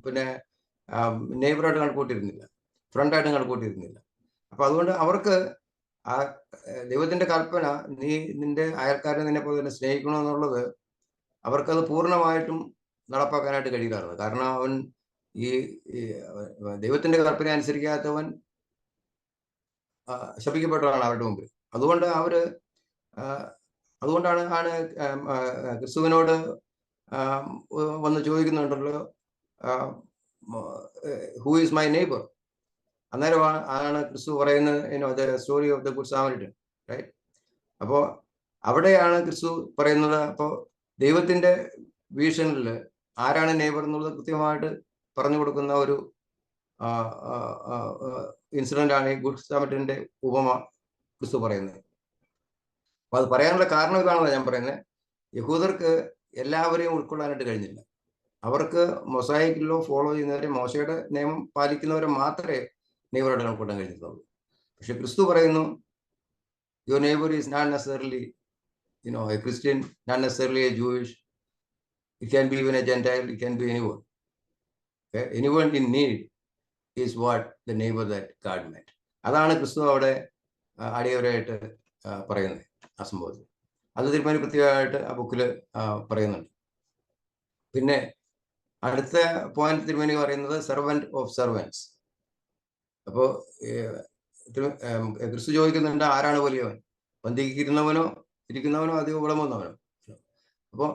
പിന്നെ നെയ്ബറായിട്ട് കണക്കൂട്ടിയിരുന്നില്ല, ഫ്രണ്ടായിട്ട് കണക്കൂട്ടിയിരുന്നില്ല. അപ്പൊ അതുകൊണ്ട് അവർക്ക് ആ ദൈവത്തിന്റെ കൽപ്പന, നീ നിന്റെ അയൽക്കാരനെ നിന്നെ പോലെ തന്നെ സ്നേഹിക്കണമെന്നുള്ളത് അവർക്കത് പൂർണ്ണമായിട്ടും നടപ്പാക്കാനായിട്ട് കഴിയില്ലായിരുന്നു. കാരണം അവൻ ഈ ദൈവത്തിന്റെ കൽപ്പന അനുസരിക്കാത്തവൻ ശപിക്കപ്പെട്ടതാണ് അവരുടെ മുമ്പിൽ. അതുകൊണ്ടാണ് ക്രിസ്തുവിനോട് വന്ന് ചോദിക്കുന്നുണ്ടല്ലോ, ഹൂ ഈസ് മൈ നെയ്ബർ. അന്നേരമാണ് ക്രിസ്തു പറയുന്നത് story of the good Samaritan, right? അപ്പോൾ അവിടെയാണ് ക്രിസ്തു പറയുന്നത്. അപ്പോൾ ദൈവത്തിന്റെ വീക്ഷണിൽ ആരാണ് നെയ്ബർ എന്നുള്ളത് കൃത്യമായിട്ട് പറഞ്ഞു കൊടുക്കുന്ന ഒരു ഇൻസിഡന്റ് ആണ് ഈ ഗുഡ് സാമറിറ്റന്റെ ഉപമ ക്രിസ്തു പറയുന്നത്. അപ്പൊ അത് പറയാനുള്ള കാരണം ഇതാണെന്ന് ഞാൻ പറയുന്നത്. യഹൂദർക്ക് എല്ലാവരെയും ഉൾക്കൊള്ളാനായിട്ട് കഴിഞ്ഞില്ല. അവർക്ക് മൊസായിക് ലോ ഫോളോ ചെയ്യുന്നവരെ, മോശയുടെ നിയമം പാലിക്കുന്നവരെ മാത്രമേ നെയ്ബറായിട്ട് കണക്കൂട്ടാൻ കഴിഞ്ഞിട്ടുള്ളൂ. പക്ഷെ ക്രിസ്തു പറയുന്നു, your neighbour is not necessarily a Christian, not necessarily a Jewish. It can be even a Gentile, it can be anyone. Okay? Anyone in need is what the neighbor that God meant. അതാണ് ക്രിസ്തു അവിടെ അടിയവരായിട്ട് പറയുന്നത് ആ സംഭവത്തിൽ. അത് തിരുമേനി പ്രത്യേകമായിട്ട് ആ ബുക്കിൽ പറയുന്നുണ്ട്. പിന്നെ അടുത്ത പോയിന്റ് തിരുമേനി പറയുന്നത് സെർവന്റ് ഓഫ് സെർവൻസ്. അപ്പോൾ ക്രിസ്തു ചോദിക്കുന്നുണ്ട്, ആരാണ് വലിയവൻ? പന്തിക്ക് ഇരിക്കുന്നവനോ അധികം വിളമ്പുന്നവനോ? അപ്പോൾ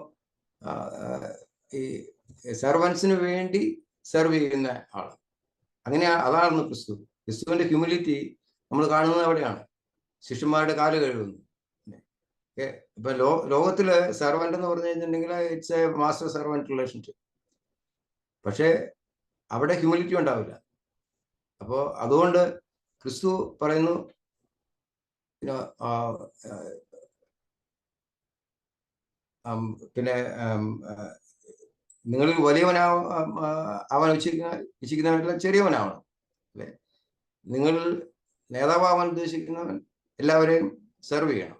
ഈ സെർവൻസിന് വേണ്ടി സെർവ് ചെയ്യുന്ന ആള്, അതാണ് ക്രിസ്തു. ക്രിസ്തുവിന്റെ ഹ്യൂമിലിറ്റി നമ്മൾ കാണുന്നത് അവിടെയാണ്. ശിഷ്യന്മാരുടെ കാല് കഴുകുന്നു. ഇപ്പൊ ലോകത്തില് സെർവന്റ് എന്ന് പറഞ്ഞു കഴിഞ്ഞിട്ടുണ്ടെങ്കിൽ it's A master servant relationship. പക്ഷെ അവിടെ ഹ്യൂമിലിറ്റി ഉണ്ടാവില്ല. അപ്പോ അതുകൊണ്ട് ക്രിസ്തു പറയുന്നു, പിന്നെ നിങ്ങൾ വലിയവനാവാൻ ഇച്ഛിക്കുന്നവരെല്ലാം ചെറിയവനാവണം, അല്ലെ? നിങ്ങൾ നേതാവാൻ ഉദ്ദേശിക്കുന്നവൻ എല്ലാവരെയും സെർവ് ചെയ്യണം.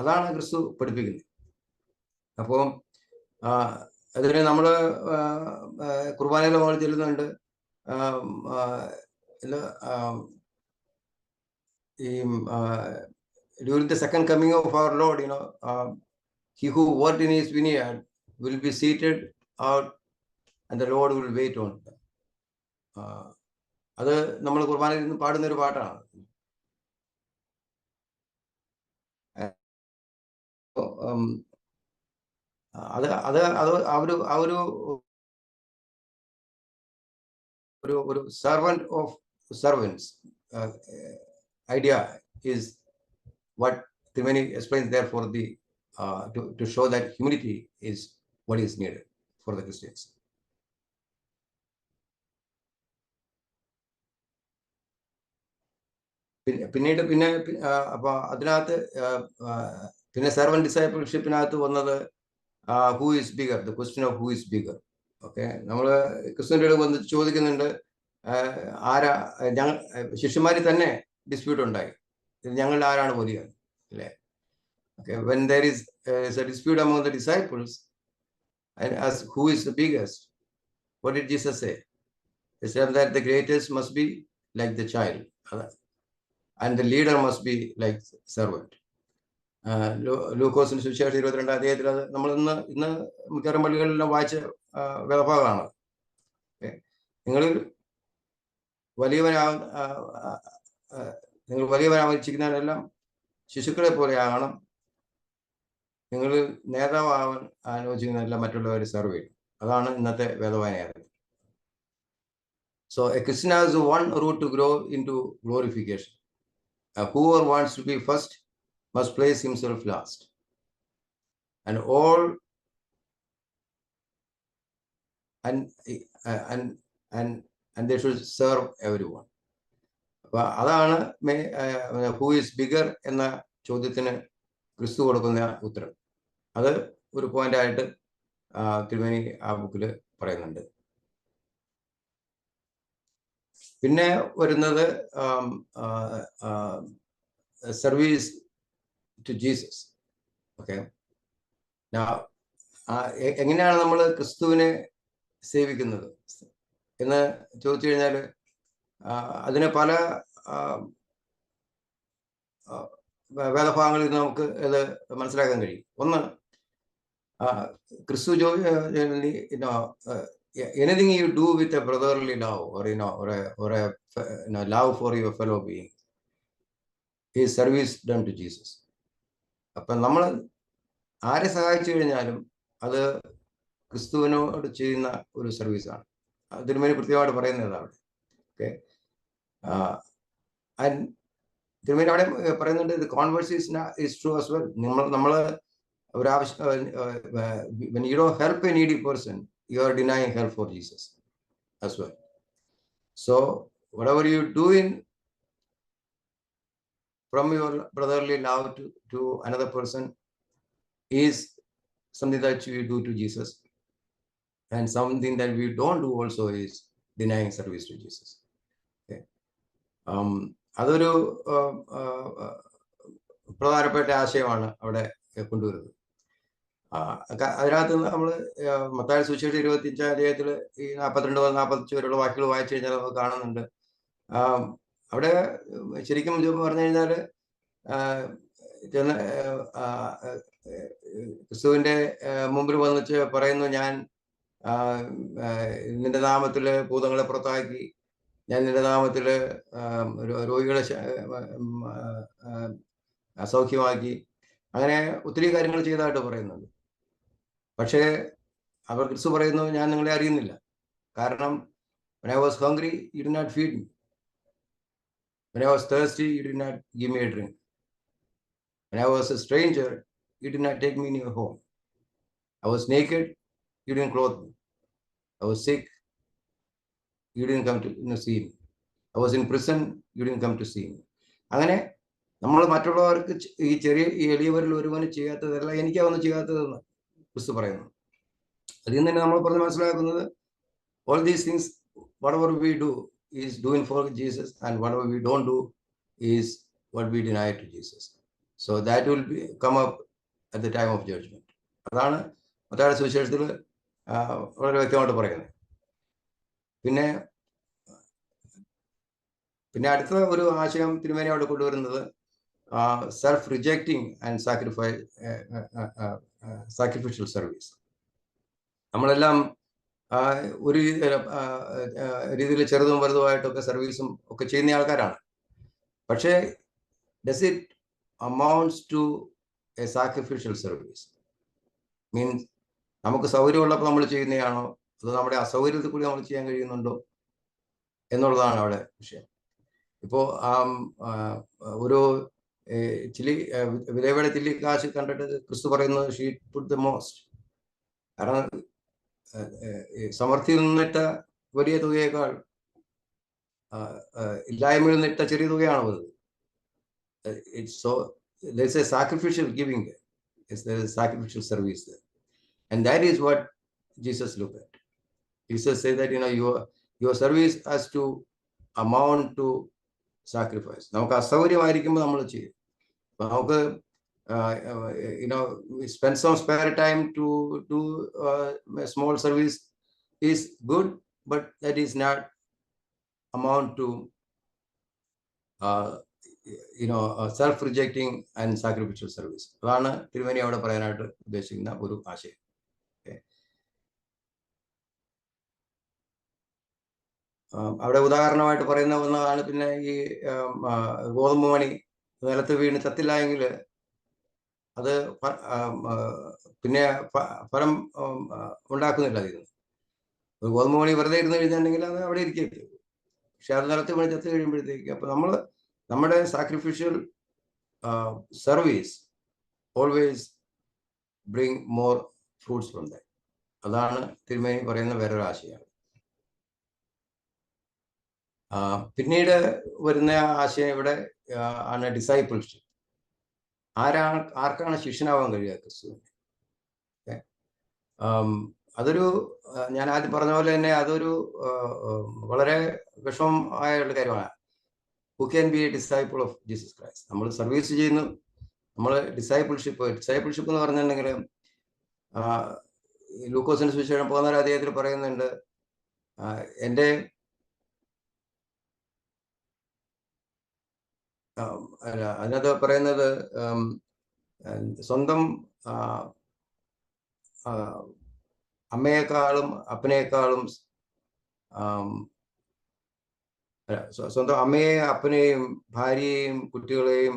അതാണ് ക്രിസ്തു പഠിപ്പിക്കുന്നത്. അപ്പോൾ അതിന് നമ്മൾ കുർബാനയിൽ നമ്മൾ ചെല്ലുന്നുണ്ട്. During the second coming of our Lord, he who worked in his vineyard will be seated out and the Lord will wait on them. അത് നമ്മൾ കുർബാനയിൽ നിന്ന് പാടുന്ന ഒരു പാട്ടാണ്. അത് അത് അത് ഒരു servant of servants idea is what Triveni explains there for the to show that humility is what is needed for the Christians. പിന്നെ അപ്പൊ അതിനകത്ത് പിന്നെ സെർവന്റ് ഡിസൈപ്പിൾഷിപ്പിനകത്ത് വന്നത് who is bigger, the question of who is bigger. Okay, നമ്മൾ ക്രിസ്തുവിൻ്റെ വന്ന് ചോദിക്കുന്നുണ്ട്, ആരാ ഞങ്ങൾ ശിഷ്യന്മാരിൽ തന്നെ ഡിസ്പ്യൂട്ട് ഉണ്ടായി, ഞങ്ങളിൽ ആരാണ് വലിയ, അല്ലേ? Okay, when there is a dispute among the disciples and as who is the biggest, what did Jesus say? He said that the greatest must be like the child and the leader must be like servant. ലൂക്കോസിന് സുവിശേഷം 22 അധ്യായത്തിൽ അത് നമ്മൾ ഇന്ന് മിക്കവാറും പള്ളികളിലെല്ലാം വായിച്ച വേദഭാഗമാണ്. നിങ്ങൾ വലിയവനാവശ്യിക്കുന്നവരെല്ലാം ശിശുക്കളെ പോലെ ആകണം, നിങ്ങൾ നേതാവാൻ ആലോചിക്കുന്നതെല്ലാം മറ്റുള്ളവരെ സെർവ് ചെയ്യും. അതാണ് ഇന്നത്തെ വേദവായന. So a Christian has one route to grow into glorification. Whoever wants to be first must place himself last, and they should serve everyone. അതാണ് ഹൂ ഈസ് ബിഗർ എന്ന ചോദ്യത്തിന് ക്രിസ്തു കൊടുക്കുന്ന ഉത്തരം. അത് ഒരു പോയിന്റായിട്ട് തിരുമേനി ആ ബുക്കിൽ പറയുന്നുണ്ട്. പിന്നെ വരുന്നത് സർവീസ് ടു ജീസസ്. ഓക്കെ, എങ്ങനെയാണ് നമ്മൾ ക്രിസ്തുവിനെ സേവിക്കുന്നത് എന്ന് ചോദിച്ചു കഴിഞ്ഞാൽ അതിന് പല വേദഭാഗങ്ങളിൽ നമുക്ക് ഇത് മനസ്സിലാക്കാൻ കഴിയും. ഒന്ന്, ക്രിസ്തു anything you do with a brotherly love or a love for your fellow being is service done to Jesus. അപ്പം നമ്മൾ ആരെ സഹായിച്ചു കഴിഞ്ഞാലും അത് ക്രിസ്തുവിനോട് ചെയ്യുന്ന ഒരു സർവീസാണ്. അതിനു വേണ്ടി പ്രത്യേകമായിട്ട് പറയുന്നത് അവിടെ. ഓക്കെ, തിരുമേനി അവിടെ പറയുന്നുണ്ട്, the converse is true as well. നമ്മൾ ഒരു ആവശ്യം, when you don't help a needy person, you are denying help for Jesus as well. So whatever you do from your brotherly love to another person is something that you do to Jesus, and something that we don't do also is denying service to Jesus. Okay, അതൊരു പ്രധാനപ്പെട്ട ആശയമാണ് അവിടെ കൊണ്ടുവരുന്നത്. അതിനകത്ത് നമ്മൾ മത്തായി സുവിശേഷം 25 അധ്യായത്തിൽ ഈ 42-45 വരെയുള്ള വാക്യങ്ങൾ വായിച്ചു കഴിഞ്ഞാൽ നമുക്ക് കാണുന്നുണ്ട്. അവിടെ ശരിക്കും പറഞ്ഞു കഴിഞ്ഞാൽ ക്രിസ്തുവിന്റെ മുമ്പിൽ വന്നിച്ച് പറയുന്നു, ഞാൻ നിന്റെ നാമത്തിൽ ഭൂതങ്ങളെ പുറത്താക്കി, ഞാൻ നിന്റെ നാമത്തിൽ രോഗികളെ സൗഖ്യമാക്കി, അങ്ങനെ ഒത്തിരി കാര്യങ്ങൾ ചെയ്തതായിട്ട് പറയുന്നുണ്ട്. പക്ഷേ അവർ ക്രിസ്തു പറയുന്നു, ഞാൻ നിങ്ങളെ അറിയുന്നില്ല. കാരണം when I was hungry, you did not feed me. When I was thirsty, you did not give me a drink. When I was a stranger, you did not take me in your home. I was naked, you didn't clothe me. I was sick, you didn't come to see me. I was in prison, you didn't come to see me. അങ്ങനെ നമ്മൾ മറ്റുള്ളവർക്ക് ഈ എളിയവരിൽ ഒരുവന് ചെയ്യാത്തതല്ല എനിക്കതൊന്നും ചെയ്യാത്തതെന്ന് ക്രിസ്തു പറയുന്നു. അതിൽ നിന്ന് തന്നെ നമ്മൾ പറഞ്ഞ് മനസ്സിലാക്കുന്നത്, all these things, whatever we do is doing for Jesus, and whatever we don't do is what we deny to Jesus. So that will come up at the time of judgment. അതാണ് മത്തായിയുടെ സുവിശേഷത്തിൽ വളരെ വ്യക്തമായിട്ട് പറയുന്നത്. പിന്നെ അടുത്ത ഒരു ആശയം തിരുമേനി അവിടെ കൊണ്ടുവരുന്നത് self rejecting and sacrificial service. നമ്മളെല്ലാം ഒരു രീതിയിൽ ചെറുതും വലുതുമായിട്ടൊക്കെ സർവീസും ഒക്കെ ചെയ്യുന്ന ആൾക്കാരാണ്. പക്ഷേ does it amounts to a sacrificial service? Means നമുക്ക് സൗകര്യമുള്ളപ്പോൾ നമ്മൾ ചെയ്യുന്നതാണോ, അത് നമ്മുടെ അസൗകര്യത്തിൽ കൂടി നമ്മൾ ചെയ്യാൻ കഴിയുന്നുണ്ടോ എന്നുള്ളതാണ് അവിടെ വിഷയം. ഇപ്പോൾ ഒരു വിധവയുടെ ചില്ലി കാശ് കണ്ടിട്ട് ക്രിസ്തു പറയുന്നത് ഷീ പുട്ട് ദ മോസ്റ്റ്. കാരണം സമൃദ്ധിയിൽ നിന്നിട്ട വലിയ തുകയേക്കാൾ ഇല്ലായ്മയിൽ നിന്നിട്ട ചെറിയ തുകയാണ് വരുന്നത്. There's a sacrificial giving there. There's a sacrificial service there. And that is what Jesus looked at. Jesus said that, your service has to amount to sacrifice. നമുക്ക് അസൗകര്യമായിരിക്കുമ്പോൾ നമ്മൾ ചെയ്യും. നമുക്ക് spend some spare time to do a small service is good, but that is not amount to self-rejecting and sacrificial service. അതാണ് തിരുമേനി അവിടെ പറയാനായിട്ട് ഉദ്ദേശിക്കുന്ന ഒരു ആശയം. അവിടെ ഉദാഹരണമായിട്ട് പറയുന്ന ഒന്നാണ് പിന്നെ ഈ ഗോതമ്പ് മണി നിലത്ത് വീണ് ചത്തില്ല എങ്കിൽ അത് പിന്നെ ഫലം ഉണ്ടാക്കുന്നില്ല. ഒരു ഗോതമ്പ് മണി വെറുതെ ഇരുന്ന് കഴിഞ്ഞിട്ടുണ്ടെങ്കിൽ അത് അവിടെ ഇരിക്കരുത്. പക്ഷെ അത് നിലത്ത് വീണ് ചത്ത് കഴിയുമ്പോഴത്തേക്ക് അപ്പൊ നമ്മുടെ sacrificial service always bring more fruits from that. അതാണ് തിരുമേനി പറയുന്ന വേറൊരു ആശയമാണ്. പിന്നീട് വരുന്ന ആശയം ഇവിടെ ആണ് ഡിസൈപ്പിൾഷിപ്പ്. ആർക്കാണ് ശിഷ്യനാവാൻ കഴിയുക ക്രിസ്തുവിന്? അതൊരു ഞാൻ ആദ്യം പറഞ്ഞ പോലെ തന്നെ അതൊരു വളരെ വിഷമം ആയ ഒരു കാര്യമാണ്. Who can be a disciple of Jesus Christ? നമ്മൾ സർവീസ് ചെയ്യുന്നു, നമ്മൾ ഡിസൈപ്പിൾഷിപ്പ് എന്ന് പറഞ്ഞിട്ടുണ്ടെങ്കിൽ ലൂക്കോസിന്റെ സുവിശേഷം 14 അധ്യായത്തിൽ പറയുന്നുണ്ട്, എൻ്റെ അതിനകത്ത് പറയുന്നത് സ്വന്തം അമ്മയെക്കാളും അപ്പനേക്കാളും സ്വന്തം അമ്മയെയും അപ്പനെയും ഭാര്യയെയും കുട്ടികളെയും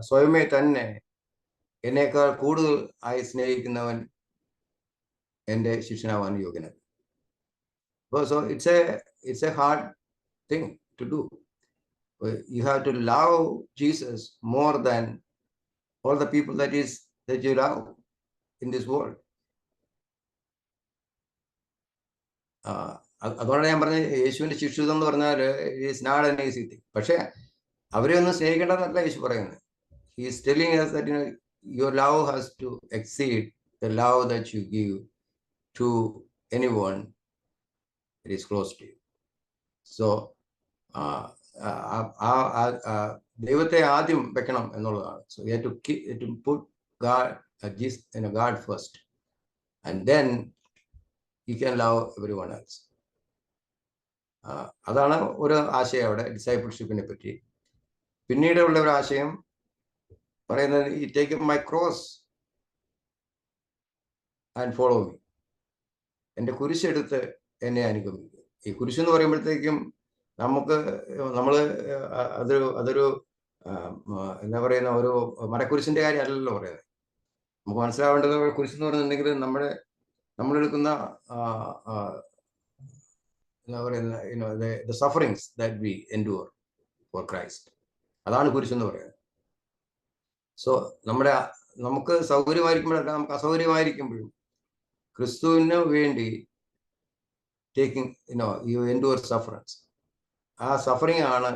സ്വയമേ തന്നെ എന്നേക്കാൾ കൂടുതൽ ആയി സ്നേഹിക്കുന്നവൻ എൻ്റെ ശിഷ്യനാവാൻ യോഗ്യനല്ല. So it's a hard thing to do. You have to love Jesus more than all the people that you love in this world. അതുകൊണ്ടാണ് ഞാൻ പറഞ്ഞത് യേശുവിന്റെ ശിഷ്യത്വം എന്ന് പറഞ്ഞാൽ is not an easy thing. പക്ഷെ അവരെ ഒന്നും സ്നേഹിക്കേണ്ടതല്ല യേശു പറയുന്നത്. He is telling us that your love has to exceed the love that you give to anyone that is close to you. So ദൈവത്തെ ആദ്യം വെക്കണം എന്നുള്ളതാണ്. So you have to put God first, and then you can love everyone else. അതാണ് ഒരു ആശയം അവിടെ ഡിസൈപ്പിൾഷിപ്പിനെ പറ്റി. പിന്നീട് ഉള്ള ഒരു ആശയം പറയുന്നത് ഈ take my cross and follow me. എൻ്റെ കുരിശെടുത്ത് എന്നെ അനുഗമിക്കുക. ഈ കുരിശെന്ന് പറയുമ്പോഴത്തേക്കും അതൊരു എന്താ പറയുന്ന ഒരു മരക്കുരിശിന്റെ കാര്യം അല്ലല്ലോ പറയുന്നത്. നമുക്ക് മനസ്സിലാവേണ്ടത് കുരിശെന്ന് പറയുന്നുണ്ടെങ്കിൽ നമ്മളെടുക്കുന്ന എന്താ പറയുന്ന the sufferings that we endure for Christ, അതാണ് കുരിശെന്ന് പറയുന്നത്. സോ നമുക്ക് സൗകര്യമായിരിക്കുമ്പോഴല്ല, നമുക്ക് അസൗകര്യമായിരിക്കുമ്പോഴും ക്രിസ്തുവിന് വേണ്ടി you endure sufferings. ആ സഫറിങ് ആണ്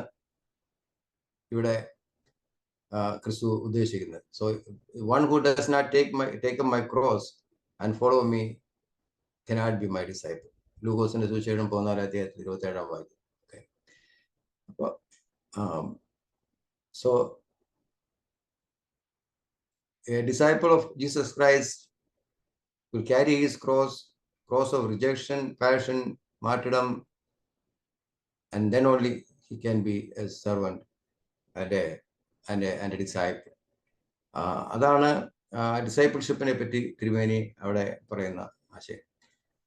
ഇവിടെ ക്രിസ്തു ഉദ്ദേശിക്കുന്നത്. So one who does not take up my cross and follow me cannot be my disciple. ലൂക്കോസിന്റെ സുവിശേഷം 14 അധ്യായത്തിൽ 27 വാക്യം. അപ്പൊ so a disciple of Jesus Christ will carry his cross of rejection, passion, martyrdom, and then only he can be a servant and a disciple. അതാണ് ഡിസൈപ്പിൾഷിപ്പിനെ പറ്റി തിരുമേനി അവിടെ പറയുന്ന ആശയം.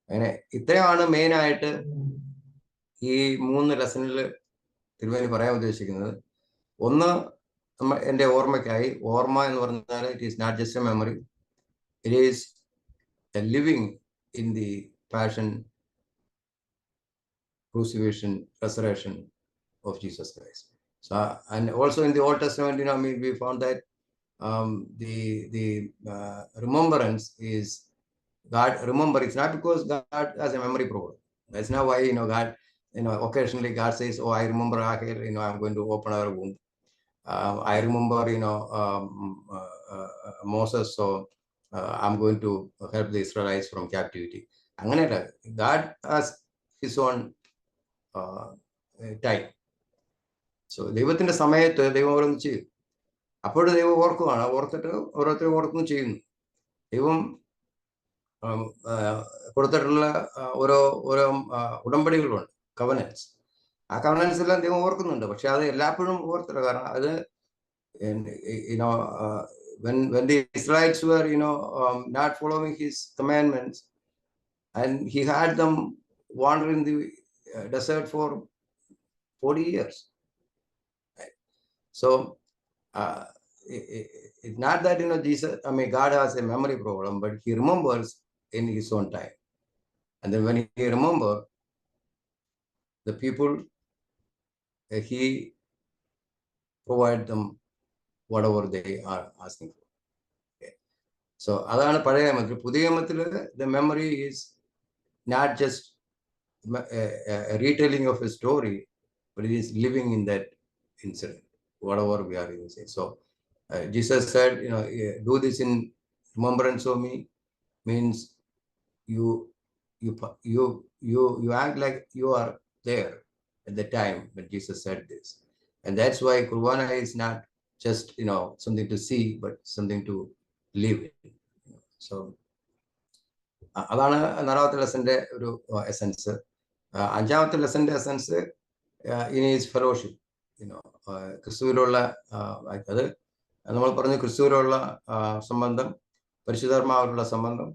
അങ്ങനെ ഇത്രയാണ് മെയിനായിട്ട് ഈ 3 ലെസണിൽ തിരുമേനി പറയാൻ ഉദ്ദേശിക്കുന്നത്. ഒന്ന്, എൻ്റെ ഓർമ്മയ്ക്കായി, ഓർമ്മ എന്ന് പറഞ്ഞാൽ it is not just a memory, it is a living in the passion, crucifixion, resurrection of Jesus Christ. So, and also in the Old Testament, we found that the remembrance is God. Remember, it's not because God has a memory problem. That's not why God. Occasionally God says, "Oh, I remember Rachel. I'm going to open her womb. I remember, Moses. So I'm going to help the Israelites from captivity." God has His own time. So ദൈവത്തിന്റെ സമയത്ത് ദൈവം ഓരോന്ന് ചെയ്യും. അപ്പോഴും ദൈവം ഓർക്കുകയാണ്, ഓർത്തിട്ട് ഓരോരുത്തരും ഓർക്കുന്നു ചെയ്യുന്നു. ദൈവം കൊടുത്തിട്ടുള്ള ഓരോ ഉടമ്പടികളുണ്ട്, കവനൻസ്. ആ കവനൻസ് എല്ലാം ദൈവം ഓർക്കുന്നുണ്ട്. പക്ഷെ അത് എല്ലാപ്പോഴും ഓർത്തില്ല. കാരണം അത് when the Israelites were not following his commandments, and he had them wander in the desert for 40 years. Right? So it's not that Jesus, God has a memory problem, but he remembers in his own time. And then when he remembers the people, he provides them whatever they are asking for. Okay. So അതാണ് പഴയ നിയമത്തിൽ. പുതിയ നിയമത്തിൽ the memory is not just a retelling of a story, but it is living in that incident, whatever we are even saying. So Jesus said, do this in remembrance of me, means you act like you are there at the time when Jesus said this. And that's why Kurbana is not just something to see, but something to live in. So അതാണ് 4ാമത്തെ ലെസന്റെ ഒരു essence. 5ാമത്തെ ലെസന്റെ essence ഇനി is fellowship. ക്രിസ്തുവിലുള്ള അത് നമ്മൾ പറഞ്ഞു, ക്രിസ്തുവിലുള്ള സംബന്ധം, പരിശുദ്ധാത്മാവിലുള്ള സംബന്ധം,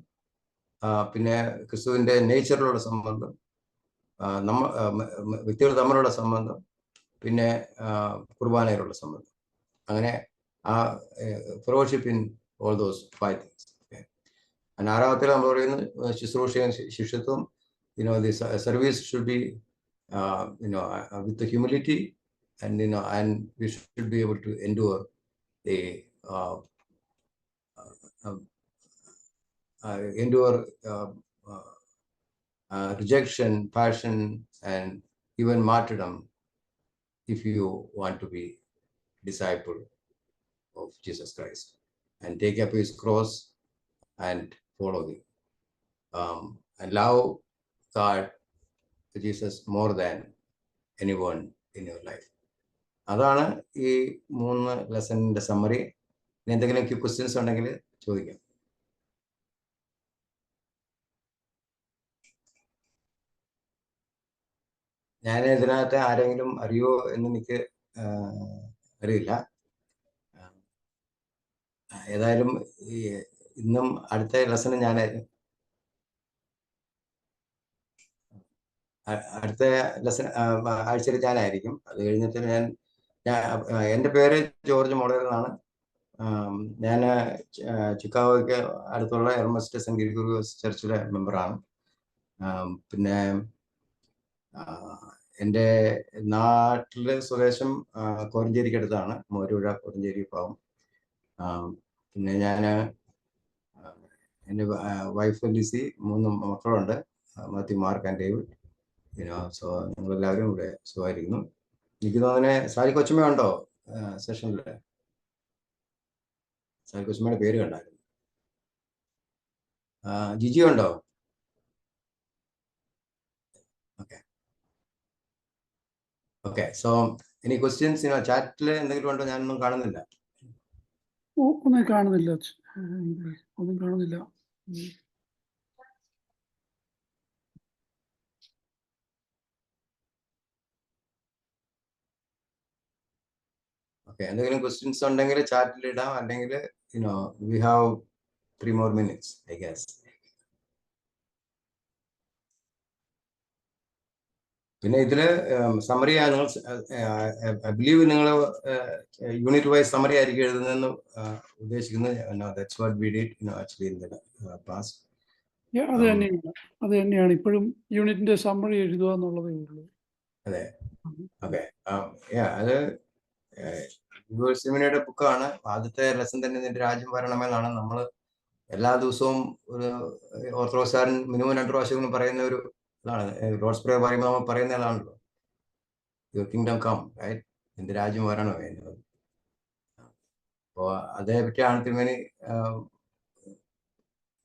പിന്നെ ക്രിസ്തുവിന്റെ നേച്ചറിലുള്ള സംബന്ധം, വ്യക്തികൾ തമ്മിലുള്ള സംബന്ധം, പിന്നെ കുർബാനയിലുള്ള സംബന്ധം. അങ്ങനെ ആ fellowship in all those 5 things. 6ാമത്തിൽ നമ്മൾ പറയുന്നത് ശുശ്രൂഷയും ശിഷ്യത്വം. The service should be with the humility, and and we should be able to endure the rejection, passion, and even martyrdom if you want to be disciple of Jesus Christ and take up his cross and follow him, and love God, Jesus, more than anyone in your life. അതാണ് ഈ 3 ലെസണിന്റെ summary. എന്തെങ്കിലും questions ഉണ്ടെങ്കിൽ ചോദിക്കാം. ഞാൻ ഇതിനകത്ത് ആരെങ്കിലും അറിയോ എന്ന് എനിക്ക് അറിയില്ല. ഏതായാലും ഇന്നും അടുത്ത ലെസൺ ഞാനായിരുന്നു. അടുത്ത ലെസൺ ആഴ്ചയിൽ ഞാനായിരിക്കും. അത് കഴിഞ്ഞിട്ട് എൻ്റെ പേര് ജോർജ് മോളേർ എന്നാണ്. ഞാൻ ചിക്കാഗോയ്ക്ക് അടുത്തുള്ള എർമസ്റ്റ് സെന്റ് ഗ്രിഗോറിയോസ് ചർച്ചിലെ മെമ്പറാണ്. പിന്നെ എൻ്റെ നാട്ടിലെ സ്വദേശം കോരഞ്ചേരിക്ക് അടുത്താണ്, മോരൂഴ കോരഞ്ചേരി ഭാഗം. പിന്നെ ഞാൻ എൻ്റെ വൈഫ് ലിസി, 3 മക്കളുണ്ട്, Mathew, mark and David. So ഞങ്ങളെല്ലാവരും ഇവിടെ സുഖമായിരിക്കുന്നു. എനിക്ക് തോന്നുന്നേ സാരി കൊച്ചുമ്മ ഉണ്ടോ സെഷനിൽ? സാരി കൊച്ചുമ്മയുടെ പേര് കണ്ടായിരുന്നു. ജിജി ഉണ്ടോ? ഓക്കെ. സോ ഇനി ക്വസ്റ്റ്യൻസ് ചാറ്റിൽ എന്തെങ്കിലും ഉണ്ടോ? ഞാനൊന്നും കാണുന്നില്ല. ഒന്നും കാണുന്നില്ല. ഓക്കെ, എന്തെങ്കിലും ക്വസ്റ്റ്യൻസ് ഉണ്ടെങ്കിൽ ചാറ്റിൽ ഇടാം, അല്ലെങ്കിൽ we have 3 more minutes, I guess. പിന്നെ ഇതില് സമ്മറി നിങ്ങൾ ഐ ബിലീവ് നിങ്ങൾ യൂണിറ്റ് വൈസ് സമ്മറി ആയിരിക്കും എഴുതുന്നതെന്ന് ഉദ്ദേശിക്കുന്നത്. That's what we did actually in the class. അത് തന്നെയാണ് ഇപ്പോഴും യൂണിറ്റിന്റെ സമ്മറി എഴുതുക എന്നുള്ളതേ ഉള്ളൂ. അതെ, ഓക്കെ. അത് യൂണിവേഴ്സിറ്റിയുടെ ബുക്കാണ്. ആദ്യത്തെ ലെസൺ തന്നെ നിന്റെ രാജ്യം വരണമെന്നാണ്. നമ്മൾ എല്ലാ ദിവസവും ഒരു ഓർത്തഡോക്സുകാരൻ മിനിമം 2 പ്രാവശ്യം പറയുന്ന ഒരു ഇതാണ്. ലോർഡ്സ് പ്രേയർ പറയുമ്പോൾ നമ്മൾ പറയുന്നതാണല്ലോ, യുവർ കിങ്ഡം കം, റൈറ്റ്, നിന്റെ രാജ്യം വരണം എന്നുള്ളത്. അപ്പോൾ അതേ പറ്റിയാണ് തിരുമേനി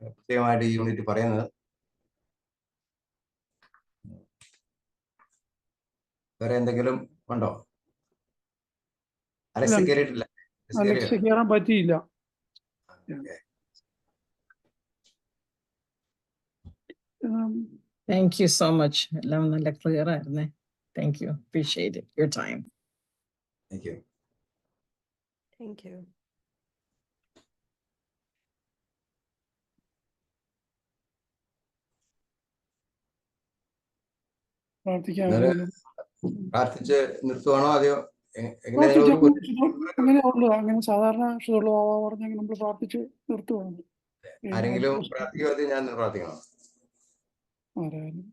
പ്രത്യേകമായിട്ട് ഈ യൂണിറ്റ് പറയുന്നത്. വേറെ എന്തെങ്കിലും ഉണ്ടോ? അലക്സ് കയറിയിട്ടില്ല. അലക്സ് കയറാൻ പറ്റിയില്ല. Thank you so much. എല്ലാം നല്ല ക്ലിയർ ആയിരുന്നേ. Thank you. Appreciate it. Your time. Thank you. Thank you. പ്രാർത്ഥിച്ച് നിർത്തുവാണോ അതെയോ അങ്ങനെ സാധാരണ പറഞ്ഞ നമ്മൾ പ്രാർത്ഥിച്ച് നിർത്തുവാണ്. ആരെങ്കിലും പ്രാർത്ഥിക്കുമോ? അത് ഞാൻ പ്രാർത്ഥിക്കണം. ആരായാലും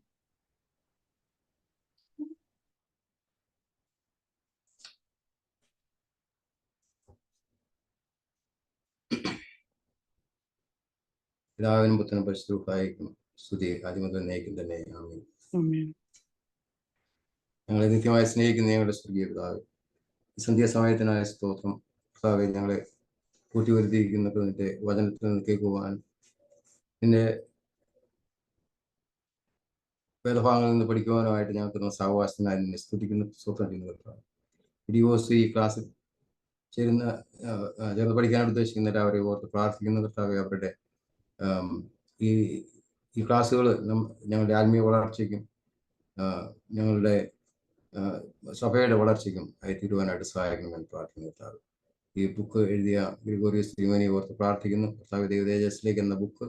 പിതാവിനും പുത്രനും പരിശുദ്ധനും സ്തുതി ആദ്യം മുതൽ എന്നേക്കും തന്നെ. ആമേൻ. ഞങ്ങളെ നിത്യമായി സ്നേഹിക്കുന്ന ഞങ്ങളുടെ സ്വർഗീയ പിതാവേ, സന്ധ്യാസമയത്തിനായ സ്തോത്രം. പിതാവേ, ഞങ്ങളെ കൂട്ടി വരുത്തിയിരിക്കുന്നത് നിന്റെ വചനത്തിൽ നിന്ന് കേൾക്കുവാൻ, നിന്റെ വേദഭാഗങ്ങളിൽ നിന്ന് പഠിക്കുവാനുമായിട്ട് ഞങ്ങൾക്ക് സാവകാശത്തിനായി നിന്നെ സ്തുതിക്കുന്ന സ്തോത്രം ചെയ്യുന്ന ഡിവോഴ്സ് ഈ ക്ലാസ്സിൽ ചേർന്ന് പഠിക്കാൻ ഉദ്ദേശിക്കുന്ന എല്ലാവരെയും ഓർത്ത് പ്രാർത്ഥിക്കുന്ന കർത്താവേ, അവരുടെ ഈ ക്ലാസ്സുകൾ ഞങ്ങളുടെ ആത്മീയ വളർച്ചയ്ക്കും ഞങ്ങളുടെ സഭയുടെ വളർച്ചയ്ക്കും ആയി തീരുവാനായിട്ട് സഹായിക്കണമെന്ന് പ്രാർത്ഥിക്കുന്നു കർത്താവ്. ഈ ബുക്ക് എഴുതിയ ഗ്രിഗോറിയസ് തിരുമേനിയെ ഓർത്ത് പ്രാർത്ഥിക്കുന്നു കർത്താവ്. ദൈവതേജസ്സിലേക്ക് എന്ന ബുക്ക്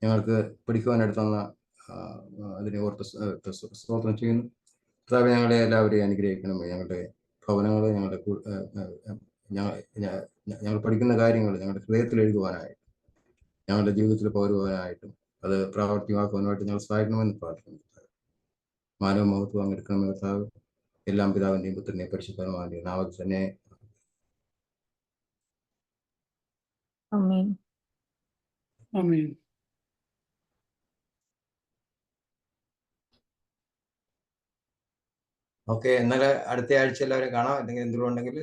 ഞങ്ങൾക്ക് പഠിക്കുവാനായിട്ട് തന്ന അതിനെ ഓർത്ത് സ്തോത്രം ചെയ്യുന്നു കർത്താവ്. ഞങ്ങളെ എല്ലാവരെയും അനുഗ്രഹിക്കണമേ. ഞങ്ങളുടെ ഭവനങ്ങൾ, ഞങ്ങൾ പഠിക്കുന്ന കാര്യങ്ങൾ ഞങ്ങളുടെ ഹൃദയത്തിൽ എഴുതുവാനായിട്ട്, ഞങ്ങളുടെ ജീവിതത്തിൽ പകരുവാനായിട്ടും അത് പ്രാവർത്തികമാക്കുവാനായിട്ട് ഞങ്ങൾ സഹായിക്കണമെന്ന് പ്രാർത്ഥിക്കുന്നു. മാനവ മഹത്വം അങ്ങെടുക്കണമെന്ന് കർത്താവ്. എല്ലാം പിതാവിന്റെയും പുത്രനെയും പരിശുദ്ധമായ നാമത്തിൽ തന്നെ. Amen. ആമേൻ. ഓക്കെ, എന്നാൽ അടുത്ത ആഴ്ച എല്ലാവരും കാണാം. എന്തെങ്കിലും ഉണ്ടെങ്കിൽ